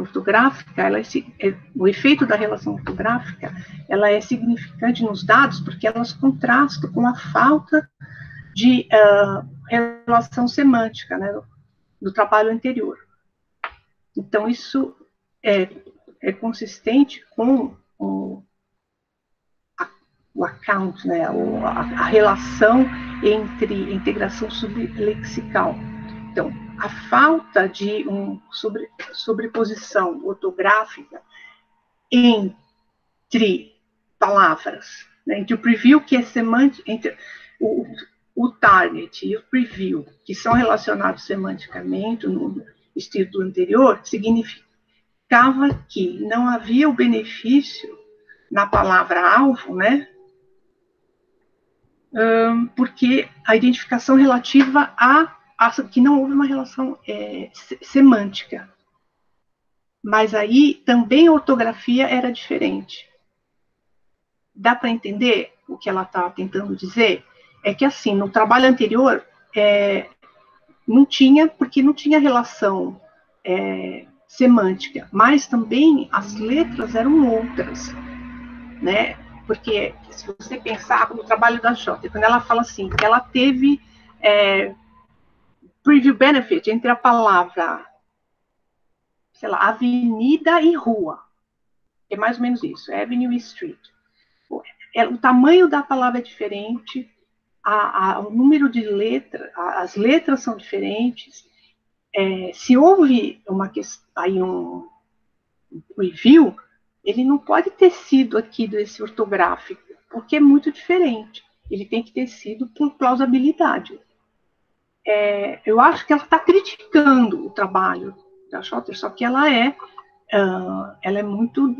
ortográfica, o efeito da relação ortográfica, ela é significante nos dados porque elas contrastam com a falta de relação semântica, né, do trabalho anterior. Então, isso é consistente com o account, né, a relação entre integração sublexical. Então, a falta de sobreposição ortográfica entre palavras, né, entre o preview, que é semântico, entre o target e o preview, que são relacionados semanticamente no estilo do anterior, significava que não havia o benefício na palavra-alvo, né, porque a identificação relativa que não houve uma relação semântica. Mas aí também a ortografia era diferente. Dá para entender o que ela está tentando dizer? É que, assim, no trabalho anterior, não tinha, porque não tinha relação semântica, mas também as letras eram outras, né? Porque, se você pensar no trabalho da Jota, quando ela fala assim, que ela teve preview benefit entre a palavra, sei lá, avenida e rua, é mais ou menos isso, avenue e street. O tamanho da palavra é diferente, o número de letras, as letras são diferentes. Se houve aí um preview, ele não pode ter sido aqui desse ortográfico, porque é muito diferente. Ele tem que ter sido por plausibilidade. Eu acho que ela está criticando o trabalho da Schotter, só que ela é muito,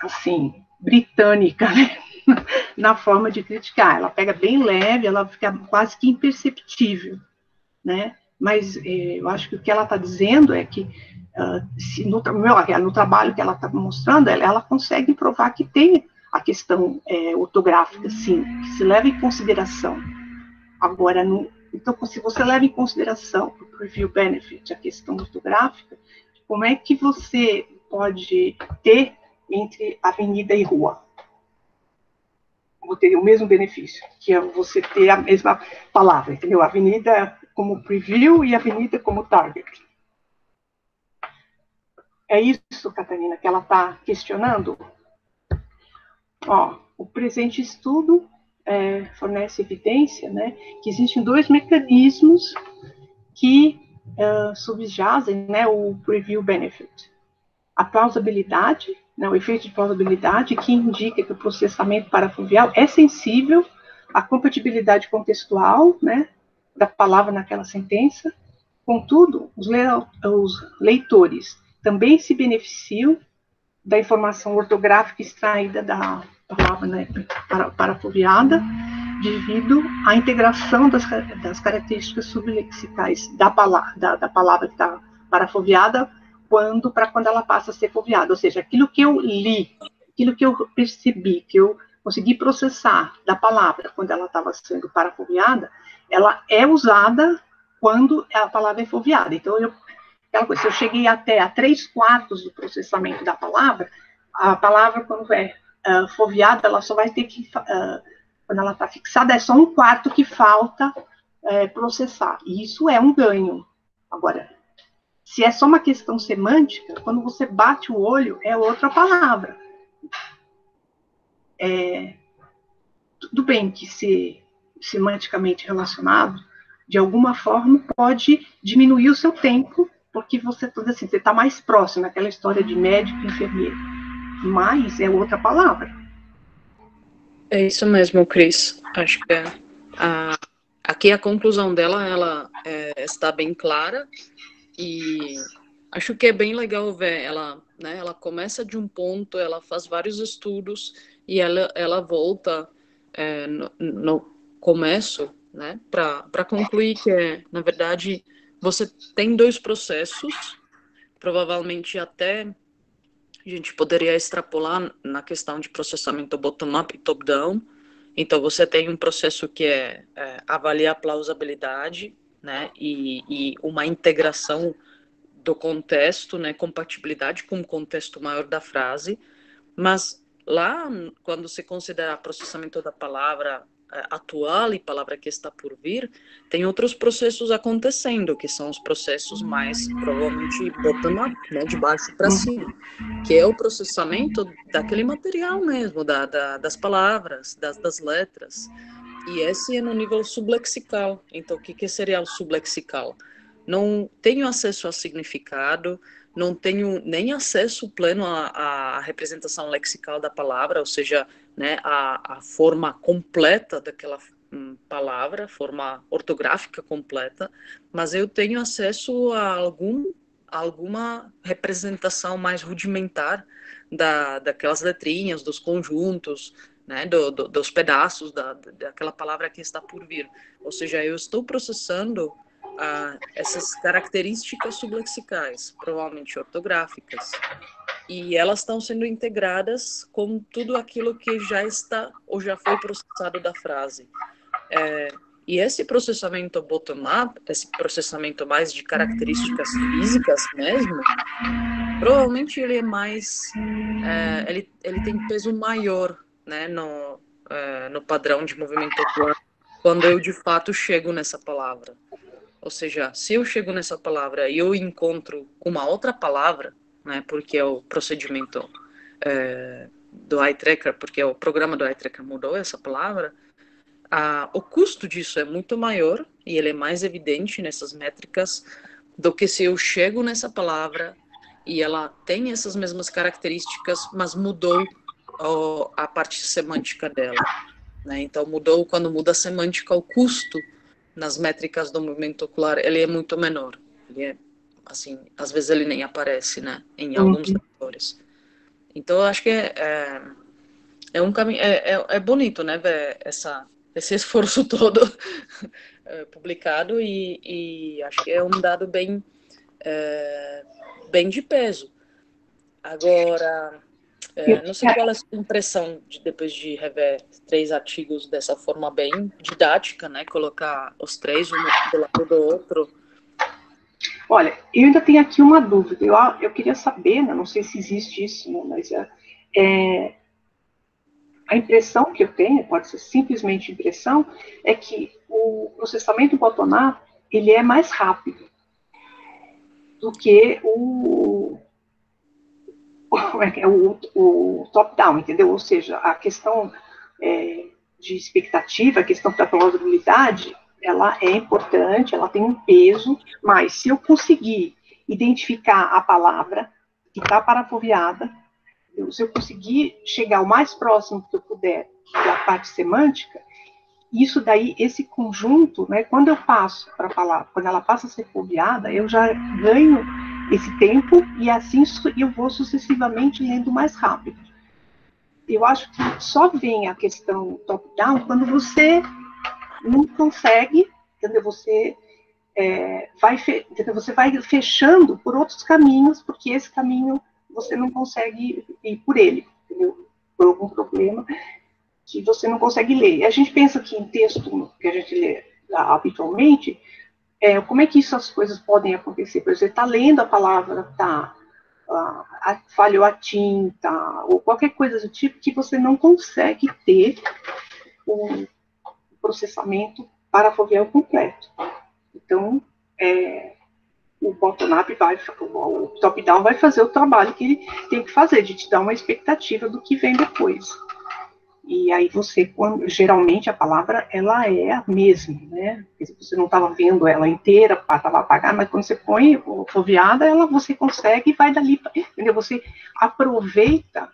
assim, britânica, né? Na forma de criticar. Ela pega bem leve, ela fica quase que imperceptível, né? Mas eu acho que o que ela está dizendo é que no trabalho que ela está mostrando, ela consegue provar que tem a questão ortográfica, sim, que se leva em consideração. Agora, então, se você leva em consideração o preview benefit, a questão ortográfica, como é que você pode ter entre avenida e rua? Vou ter o mesmo benefício, que é você ter a mesma palavra, entendeu? Avenida como preview e avenida como target. É isso, Catarina, que ela está questionando? Ó, o presente estudo fornece evidência, né, que existem dois mecanismos que subjazem, né, o preview benefit. A plausibilidade, né, o efeito de plausibilidade, que indica que o processamento parafoveal é sensível à compatibilidade contextual, né, da palavra naquela sentença. Contudo, os leitores também se beneficiam da informação ortográfica extraída da palavra, né, parafoveada, devido à integração das características sublexicais da palavra que está parafoveada quando ela passa a ser foveada. Ou seja, aquilo que eu li, aquilo que eu percebi, que eu consegui processar da palavra quando ela estava sendo parafoveada, ela é usada quando a palavra é foveada. Então, se eu cheguei até a 3/4 do processamento da palavra, a palavra, quando é foveada, ela só vai ter que, quando ela está fixada, é só 1/4 que falta processar. E isso é um ganho. Agora, se é só uma questão semântica, quando você bate o olho, é outra palavra. Tudo bem que ser semanticamente relacionado, de alguma forma, pode diminuir o seu tempo, porque você está mais próximo daquela história de médico e enfermeiro. Mas é outra palavra. É isso mesmo, Cris. Acho que aqui a conclusão dela, ela está bem clara, e acho que é bem legal ver ela, né? Ela começa de um ponto, ela faz vários estudos e ela volta no começo, né? Para concluir que, na verdade, você tem dois processos, provavelmente até a gente poderia extrapolar na questão de processamento bottom-up e top-down. Então, você tem um processo que é avaliar a plausibilidade, né? E uma integração do contexto, né, compatibilidade com o contexto maior da frase, mas lá, quando se considera processamento da palavra atual e palavra que está por vir, tem outros processos acontecendo, que são os processos mais, provavelmente, bottom-up, né, de baixo para cima, que é o processamento daquele material mesmo, das palavras, das letras, e esse é no nível sublexical. Então, o que seria o sublexical? Não tenho acesso a significado, não tenho nem acesso pleno à representação lexical da palavra, ou seja, né, a forma completa daquela palavra, forma ortográfica completa, mas eu tenho acesso a alguma representação mais rudimentar daquelas letrinhas, dos conjuntos, né, dos pedaços daquela palavra que está por vir. Ou seja, eu estou processando essas características sublexicais, provavelmente ortográficas, e elas estão sendo integradas com tudo aquilo que já está ou já foi processado da frase. E esse processamento bottom-up, esse processamento mais de características físicas mesmo, provavelmente ele é mais, ele tem peso maior, né, no padrão de movimento ocular, quando eu de fato chego nessa palavra. Ou seja, se eu chego nessa palavra e eu encontro uma outra palavra, né, porque é o procedimento do eye tracker, porque o programa do eye tracker mudou essa palavra, o custo disso é muito maior e ele é mais evidente nessas métricas do que se eu chego nessa palavra e ela tem essas mesmas características, mas mudou a parte semântica dela, né? Então mudou, quando muda a semântica, o custo nas métricas do movimento ocular, ele é muito menor. Ele é, assim, às vezes ele nem aparece, né, em alguns setores. Então eu acho que é um caminho, é bonito, né, ver esse esforço todo publicado, e acho que é um dado bem de peso. Agora, Não sei qual é a sua impressão depois de rever 3 artigos dessa forma bem didática, né? Colocar os 3 um do lado do outro. Olha, eu ainda tenho aqui uma dúvida. Eu queria saber, né, não sei se existe isso, né, mas a impressão que eu tenho, pode ser simplesmente impressão, é que o processamento bottom-up, ele é mais rápido do que o top-down, entendeu? Ou seja, a questão de expectativa, a questão da plausibilidade, ela é importante, ela tem um peso, mas se eu conseguir identificar a palavra que está parafoviada, se eu conseguir chegar o mais próximo que eu puder da parte semântica, isso daí, esse conjunto, né, quando eu passo para falar, quando ela passa a ser foveada, eu já ganho esse tempo e assim eu vou sucessivamente lendo mais rápido. Eu acho que só vem a questão top-down quando você não consegue, entendeu? Você você vai fechando por outros caminhos, porque esse caminho você não consegue ir por ele, entendeu? Por algum problema que você não consegue ler. E a gente pensa que em texto que a gente lê habitualmente, como é que essas coisas podem acontecer? Por exemplo, você está lendo a palavra, falhou a tinta, ou qualquer coisa do tipo, que você não consegue ter um processamento parafovial completo. Então, o bottom-up o top-down vai fazer o trabalho que ele tem que fazer, de te dar uma expectativa do que vem depois. E aí geralmente a palavra, ela é a mesma, né? Você não estava vendo ela inteira, estava apagada, mas quando você põe foveada, você consegue e vai dali, entendeu? Você aproveita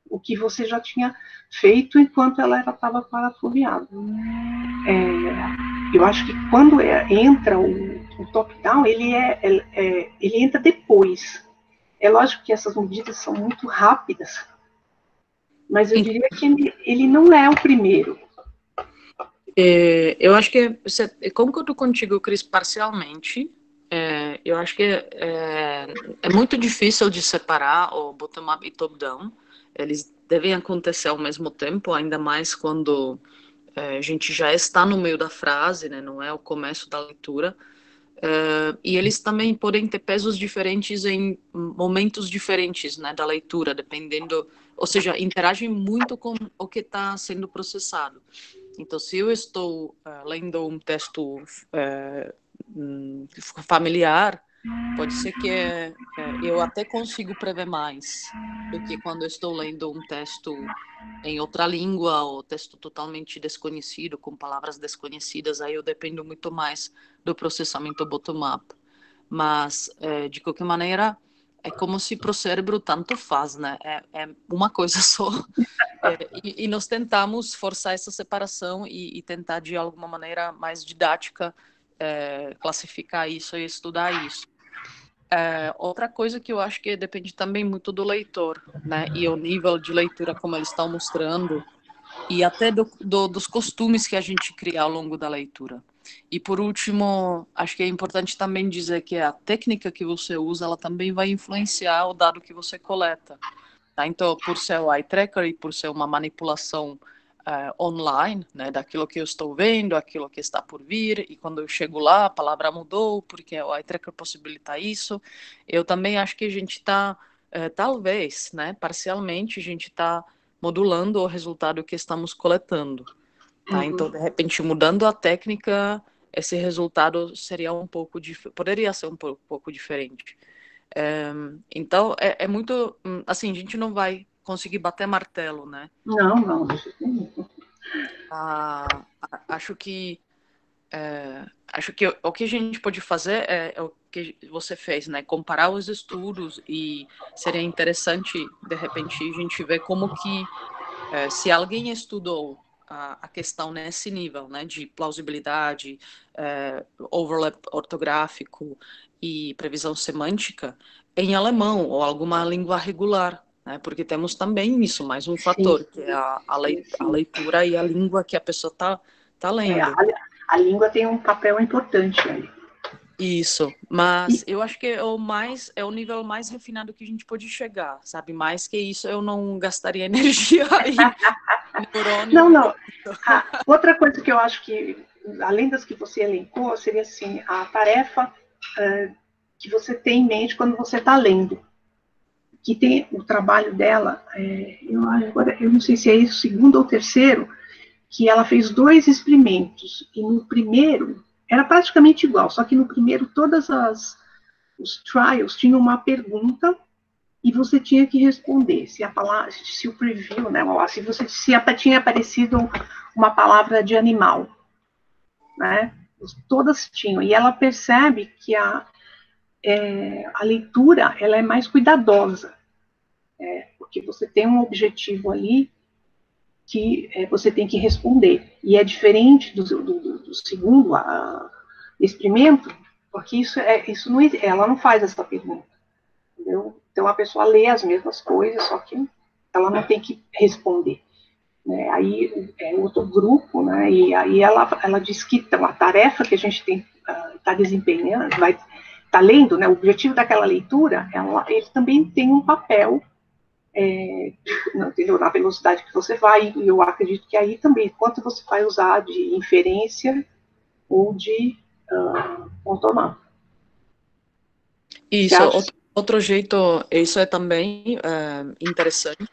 o que você já tinha feito enquanto ela estava parafoveada. Eu acho que quando entra o top-down, ele entra depois. É lógico que essas medidas são muito rápidas, mas eu diria que ele não é o primeiro. Eu acho que concordo contigo, Cris, parcialmente. Eu acho que é muito difícil de separar o bottom-up e top-down. Eles devem acontecer ao mesmo tempo, ainda mais quando a gente já está no meio da frase, né? Não é o começo da leitura. E eles também podem ter pesos diferentes em momentos diferentes, né, da leitura, dependendo, ou seja, interagem muito com o que está sendo processado. Então, se eu estou lendo um texto familiar, pode ser que eu até consigo prever mais do que quando eu estou lendo um texto em outra língua, ou texto totalmente desconhecido, com palavras desconhecidas. Aí eu dependo muito mais do processamento bottom-up. Mas, de qualquer maneira, é como se para o cérebro tanto faz, né? É uma coisa só. E nós tentamos forçar essa separação e tentar, de alguma maneira mais didática, classificar isso e estudar isso. Outra coisa que eu acho que depende também muito do leitor, né? E o nível de leitura como eles estão mostrando, e até dos costumes que a gente cria ao longo da leitura. E por último, acho que é importante também dizer que a técnica que você usa, ela também vai influenciar o dado que você coleta. Tá? Então, por ser o eye tracker e por ser uma manipulação online, né, daquilo que eu estou vendo, aquilo que está por vir, e quando eu chego lá, a palavra mudou, porque o eye tracker possibilita isso. Eu também acho que a gente está, talvez, né, parcialmente, a gente está modulando o resultado que estamos coletando. Tá? Então, de repente, mudando a técnica, esse resultado seria poderia ser um pouco diferente. Então, é muito, assim, a gente não vai conseguir bater martelo, né? Não. Acho que o que a gente pode fazer é o que você fez, né? Comparar os estudos, e seria interessante, de repente, a gente ver como que, se alguém estudou a questão nesse nível, né, de plausibilidade, overlap ortográfico e previsão semântica, em alemão ou alguma língua regular, né, porque temos também isso, mais um fator, que é a leitura e a língua que a pessoa está lendo. A língua tem um papel importante aí. Isso, mas eu acho que é o nível mais refinado que a gente pode chegar, sabe? Mais que isso eu não gastaria energia e Não, neurônio. não. Outra coisa que eu acho que, além das que você elencou, seria assim, a tarefa que você tem em mente quando você está lendo. Que tem o trabalho dela, eu não sei se é isso, segundo ou terceiro, que ela fez 2 experimentos, e no primeiro, era praticamente igual, só que no primeiro os trials tinham uma pergunta e você tinha que responder se a palavra, se o preview, né, se tinha aparecido uma palavra de animal, né? Todas tinham. E ela percebe que a leitura ela é mais cuidadosa, porque você tem um objetivo ali que você tem que responder. E é diferente do segundo experimento, porque isso não, ela não faz essa pergunta. Entendeu? Então a pessoa lê as mesmas coisas, só que ela não tem que responder. Né? Aí é outro grupo, né? E aí ela diz que então, a tarefa que a gente tem está desempenhando, está lendo, né? O objetivo daquela leitura, ele também tem um papel, entendeu? Na velocidade que você vai, e eu acredito que aí também, quanto você vai usar de inferência ou de contornar. Isso, outro jeito, isso é também interessante.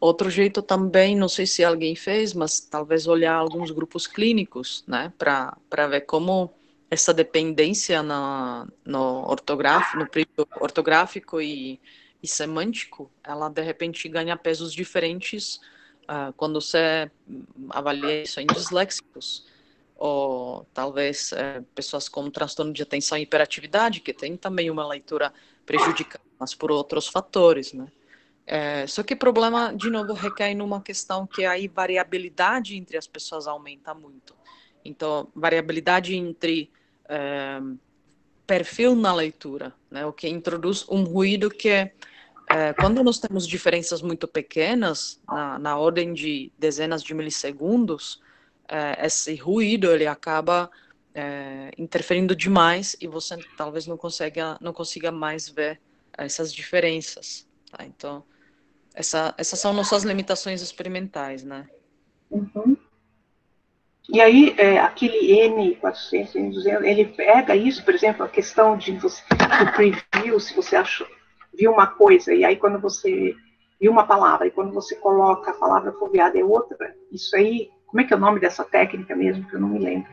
Outro jeito também, não sei se alguém fez, mas talvez olhar alguns grupos clínicos, né, para ver como essa dependência no ortográfico, no período ortográfico e semântico, ela de repente ganha pesos diferentes quando você avalia isso em disléxicos, ou talvez pessoas com transtorno de atenção e hiperatividade, que tem também uma leitura prejudicada, mas por outros fatores, né? Só que o problema, de novo, recai numa questão que aí variabilidade entre as pessoas aumenta muito. Então, variabilidade entre perfil na leitura, né? O que introduz um ruído que, quando nós temos diferenças muito pequenas, na ordem de dezenas de milissegundos, esse ruído ele acaba interferindo demais e você talvez não consiga mais ver essas diferenças. Tá? Então, essas são nossas limitações experimentais, né? Uhum. E aí, aquele N400, N200, ele pega isso, por exemplo, a questão do preview, se você viu uma coisa, e aí quando você viu uma palavra, e quando você coloca a palavra foveada é outra, isso aí, como é que é o nome dessa técnica mesmo, que eu não me lembro?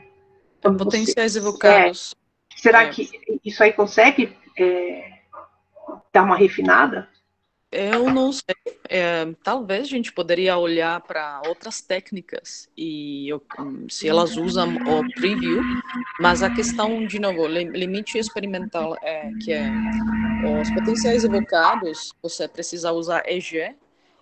Quando Potenciais evocados. Será que isso aí consegue dar uma refinada? Eu não sei. Talvez a gente poderia olhar para outras técnicas e se elas usam o preview, mas a questão, de novo, limite experimental os potenciais evocados, você precisa usar EG,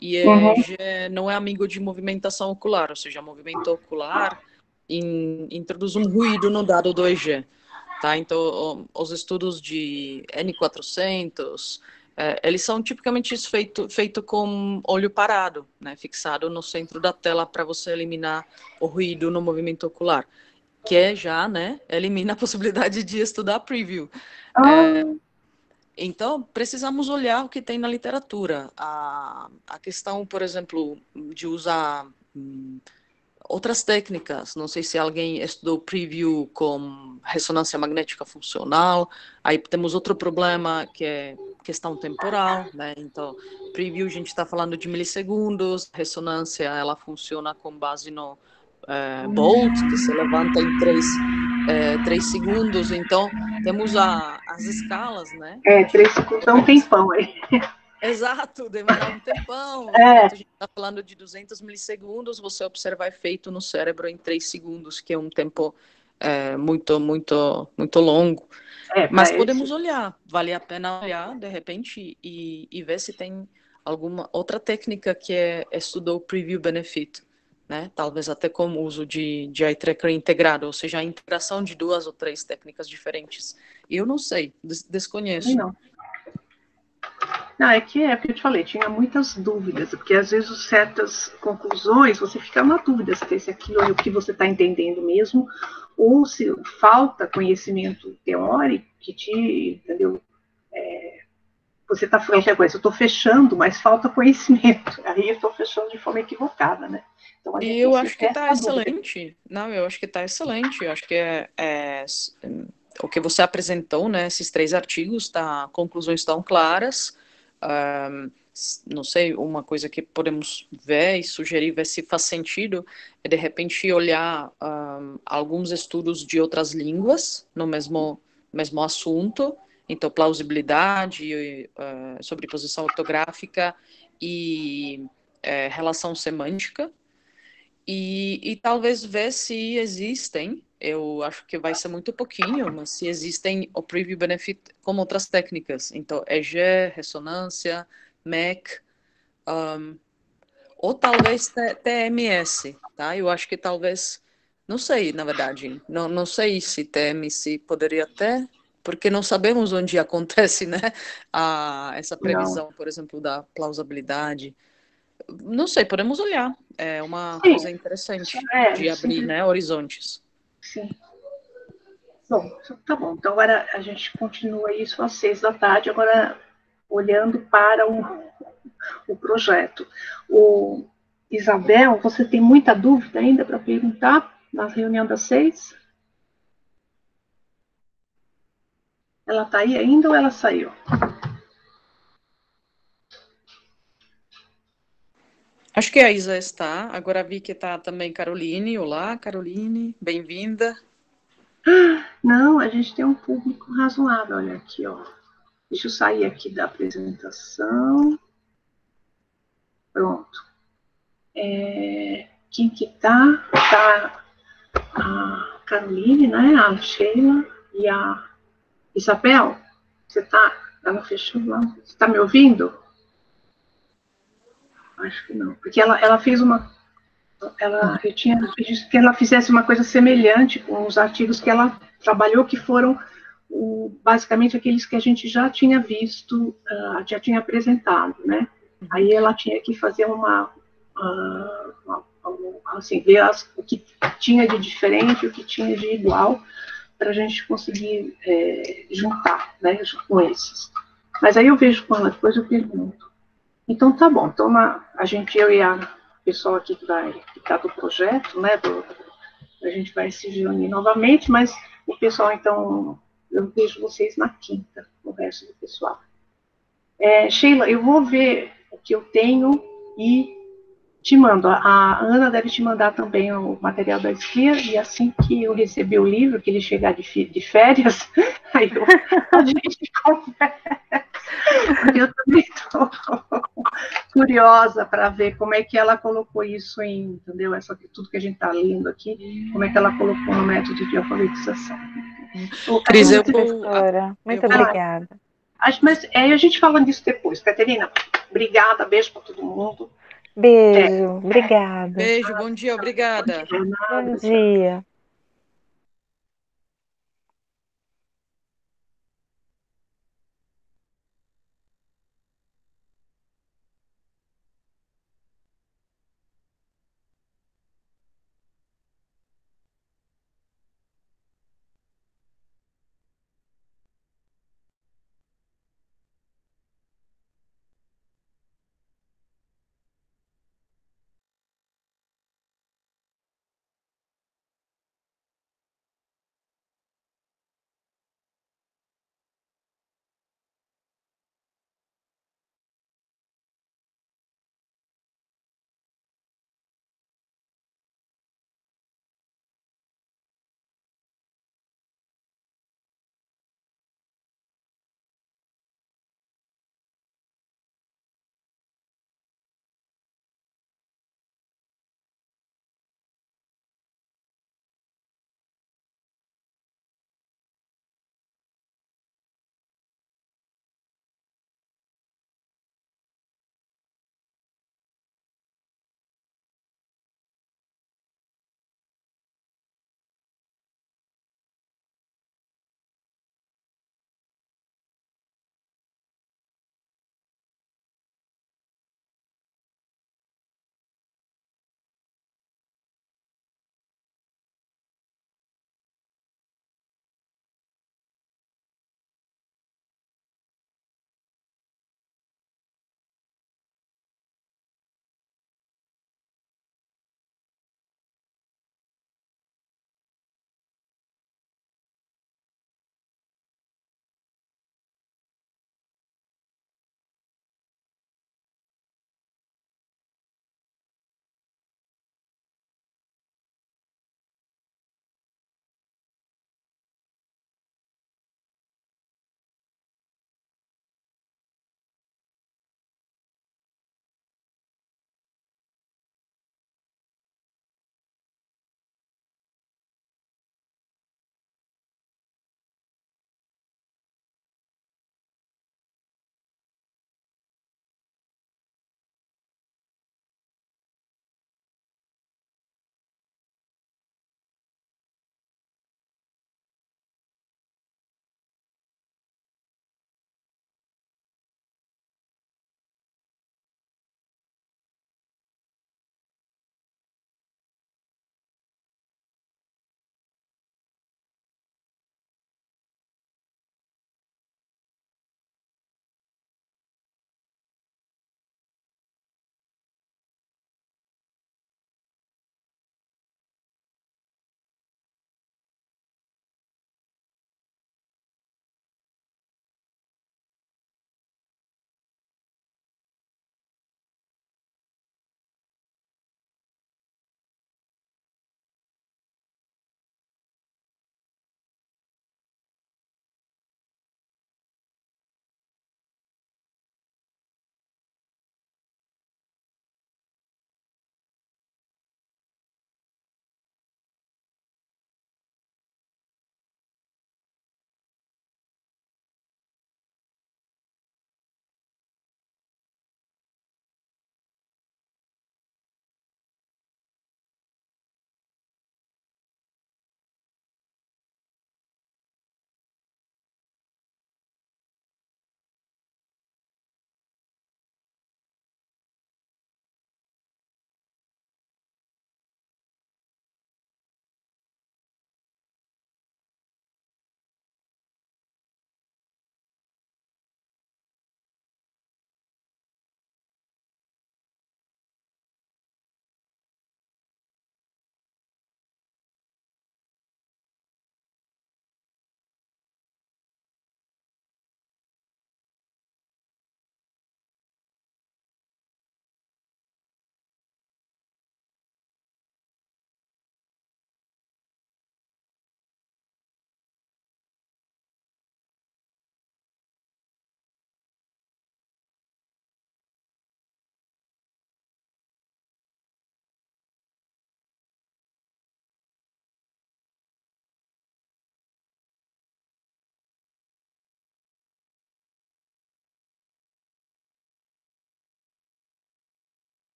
e EG não é amigo de movimentação ocular, ou seja, movimento ocular introduz um ruído no dado do EG. Tá? Então, os estudos de N400, eles são tipicamente feito com olho parado, né? Fixado no centro da tela para você eliminar o ruído no movimento ocular, que já, né, elimina a possibilidade de estudar preview. Então, precisamos olhar o que tem na literatura. A questão, por exemplo, de usar outras técnicas, não sei se alguém estudou preview com ressonância magnética funcional, aí temos outro problema que é questão temporal, né? Então, preview a gente está falando de milissegundos, ressonância ela funciona com base no Bolt, que se levanta em 3 segundos, então temos as escalas, né? 3 segundos é um tempão aí. Exato, demora um tempão. Enquanto a gente está falando de 200 milissegundos, você observa efeito no cérebro em 3 segundos, que é um tempo muito, muito, muito longo. Mas podemos olhar, vale a pena olhar, de repente, e ver se tem alguma outra técnica que estudou preview benefit, né? Talvez até com o uso de eye tracker integrado, ou seja, a integração de 2 ou 3 técnicas diferentes. Eu não sei, desconheço. Não. Não, é que eu te falei, tinha muitas dúvidas, porque às vezes certas conclusões você fica na dúvida se aquilo é o que você está entendendo mesmo, ou se falta conhecimento teórico que te, entendeu? Você está falando que coisa, eu estou fechando, mas falta conhecimento. Aí eu estou fechando de forma equivocada, né? Então, e eu acho que está excelente. Não, eu acho que está excelente. Eu acho que o que você apresentou, né? Esses 3 artigos, conclusões estão claras. Não sei, uma coisa que podemos ver e sugerir, ver se faz sentido, é de repente olhar alguns estudos de outras línguas no mesmo assunto. Então, plausibilidade, sobreposição ortográfica e relação semântica. E talvez ver se existem, eu acho que vai ser muito pouquinho, mas se existem o preview benefit como outras técnicas. Então, EG, ressonância, MEC, ou talvez TMS, tá? Eu acho que talvez, não sei, na verdade, não sei se TMS poderia até, porque não sabemos onde acontece, né, essa previsão, por exemplo, da plausibilidade. Não sei, podemos olhar. É uma coisa interessante de abrir, né, horizontes. Sim. Bom, tá bom. Então agora a gente continua isso às 6 da tarde, agora olhando para o projeto. O Isabel, você tem muita dúvida ainda para perguntar na reunião das 6? Ela está aí ainda ou ela saiu? Acho que a Isa está. Agora vi que está também Caroline. Olá, Caroline. Bem-vinda. Não, a gente tem um público razoável. Olha aqui, ó. Deixa eu sair aqui da apresentação. Pronto. Quem que tá? Tá a Caroline, né? A Sheila e a Isabel. Você tá? Ela fechou lá. Você tá me ouvindo? Acho que não. Porque ela fez uma... eu tinha pedido que ela fizesse uma coisa semelhante com os artigos que ela trabalhou, que foram basicamente aqueles que a gente já tinha visto, já tinha apresentado, né? Aí ela tinha que fazer assim, ver o que tinha de diferente, o que tinha de igual, para a gente conseguir juntar, né, com esses. Mas aí eu vejo com ela, depois eu pergunto. Então tá bom, então eu e a pessoal aqui que está do projeto, né, a gente vai se reunir novamente, mas o pessoal, então, eu vejo vocês na quinta, o resto do pessoal. Sheila, eu vou ver o que eu tenho e te mando. A Ana deve te mandar também o material da esquerda, e assim que eu receber o livro, que ele chegar de férias, aí a gente conversa. Porque eu também estou curiosa para ver como é que ela colocou isso entendeu? Tudo que a gente está lendo aqui, como é que ela colocou no método de alfabetização. Cris, muito obrigada. Mas a gente fala disso depois. Caterina, obrigada, beijo para todo mundo. Beijo, obrigada. Beijo, bom dia, obrigada. Bom dia.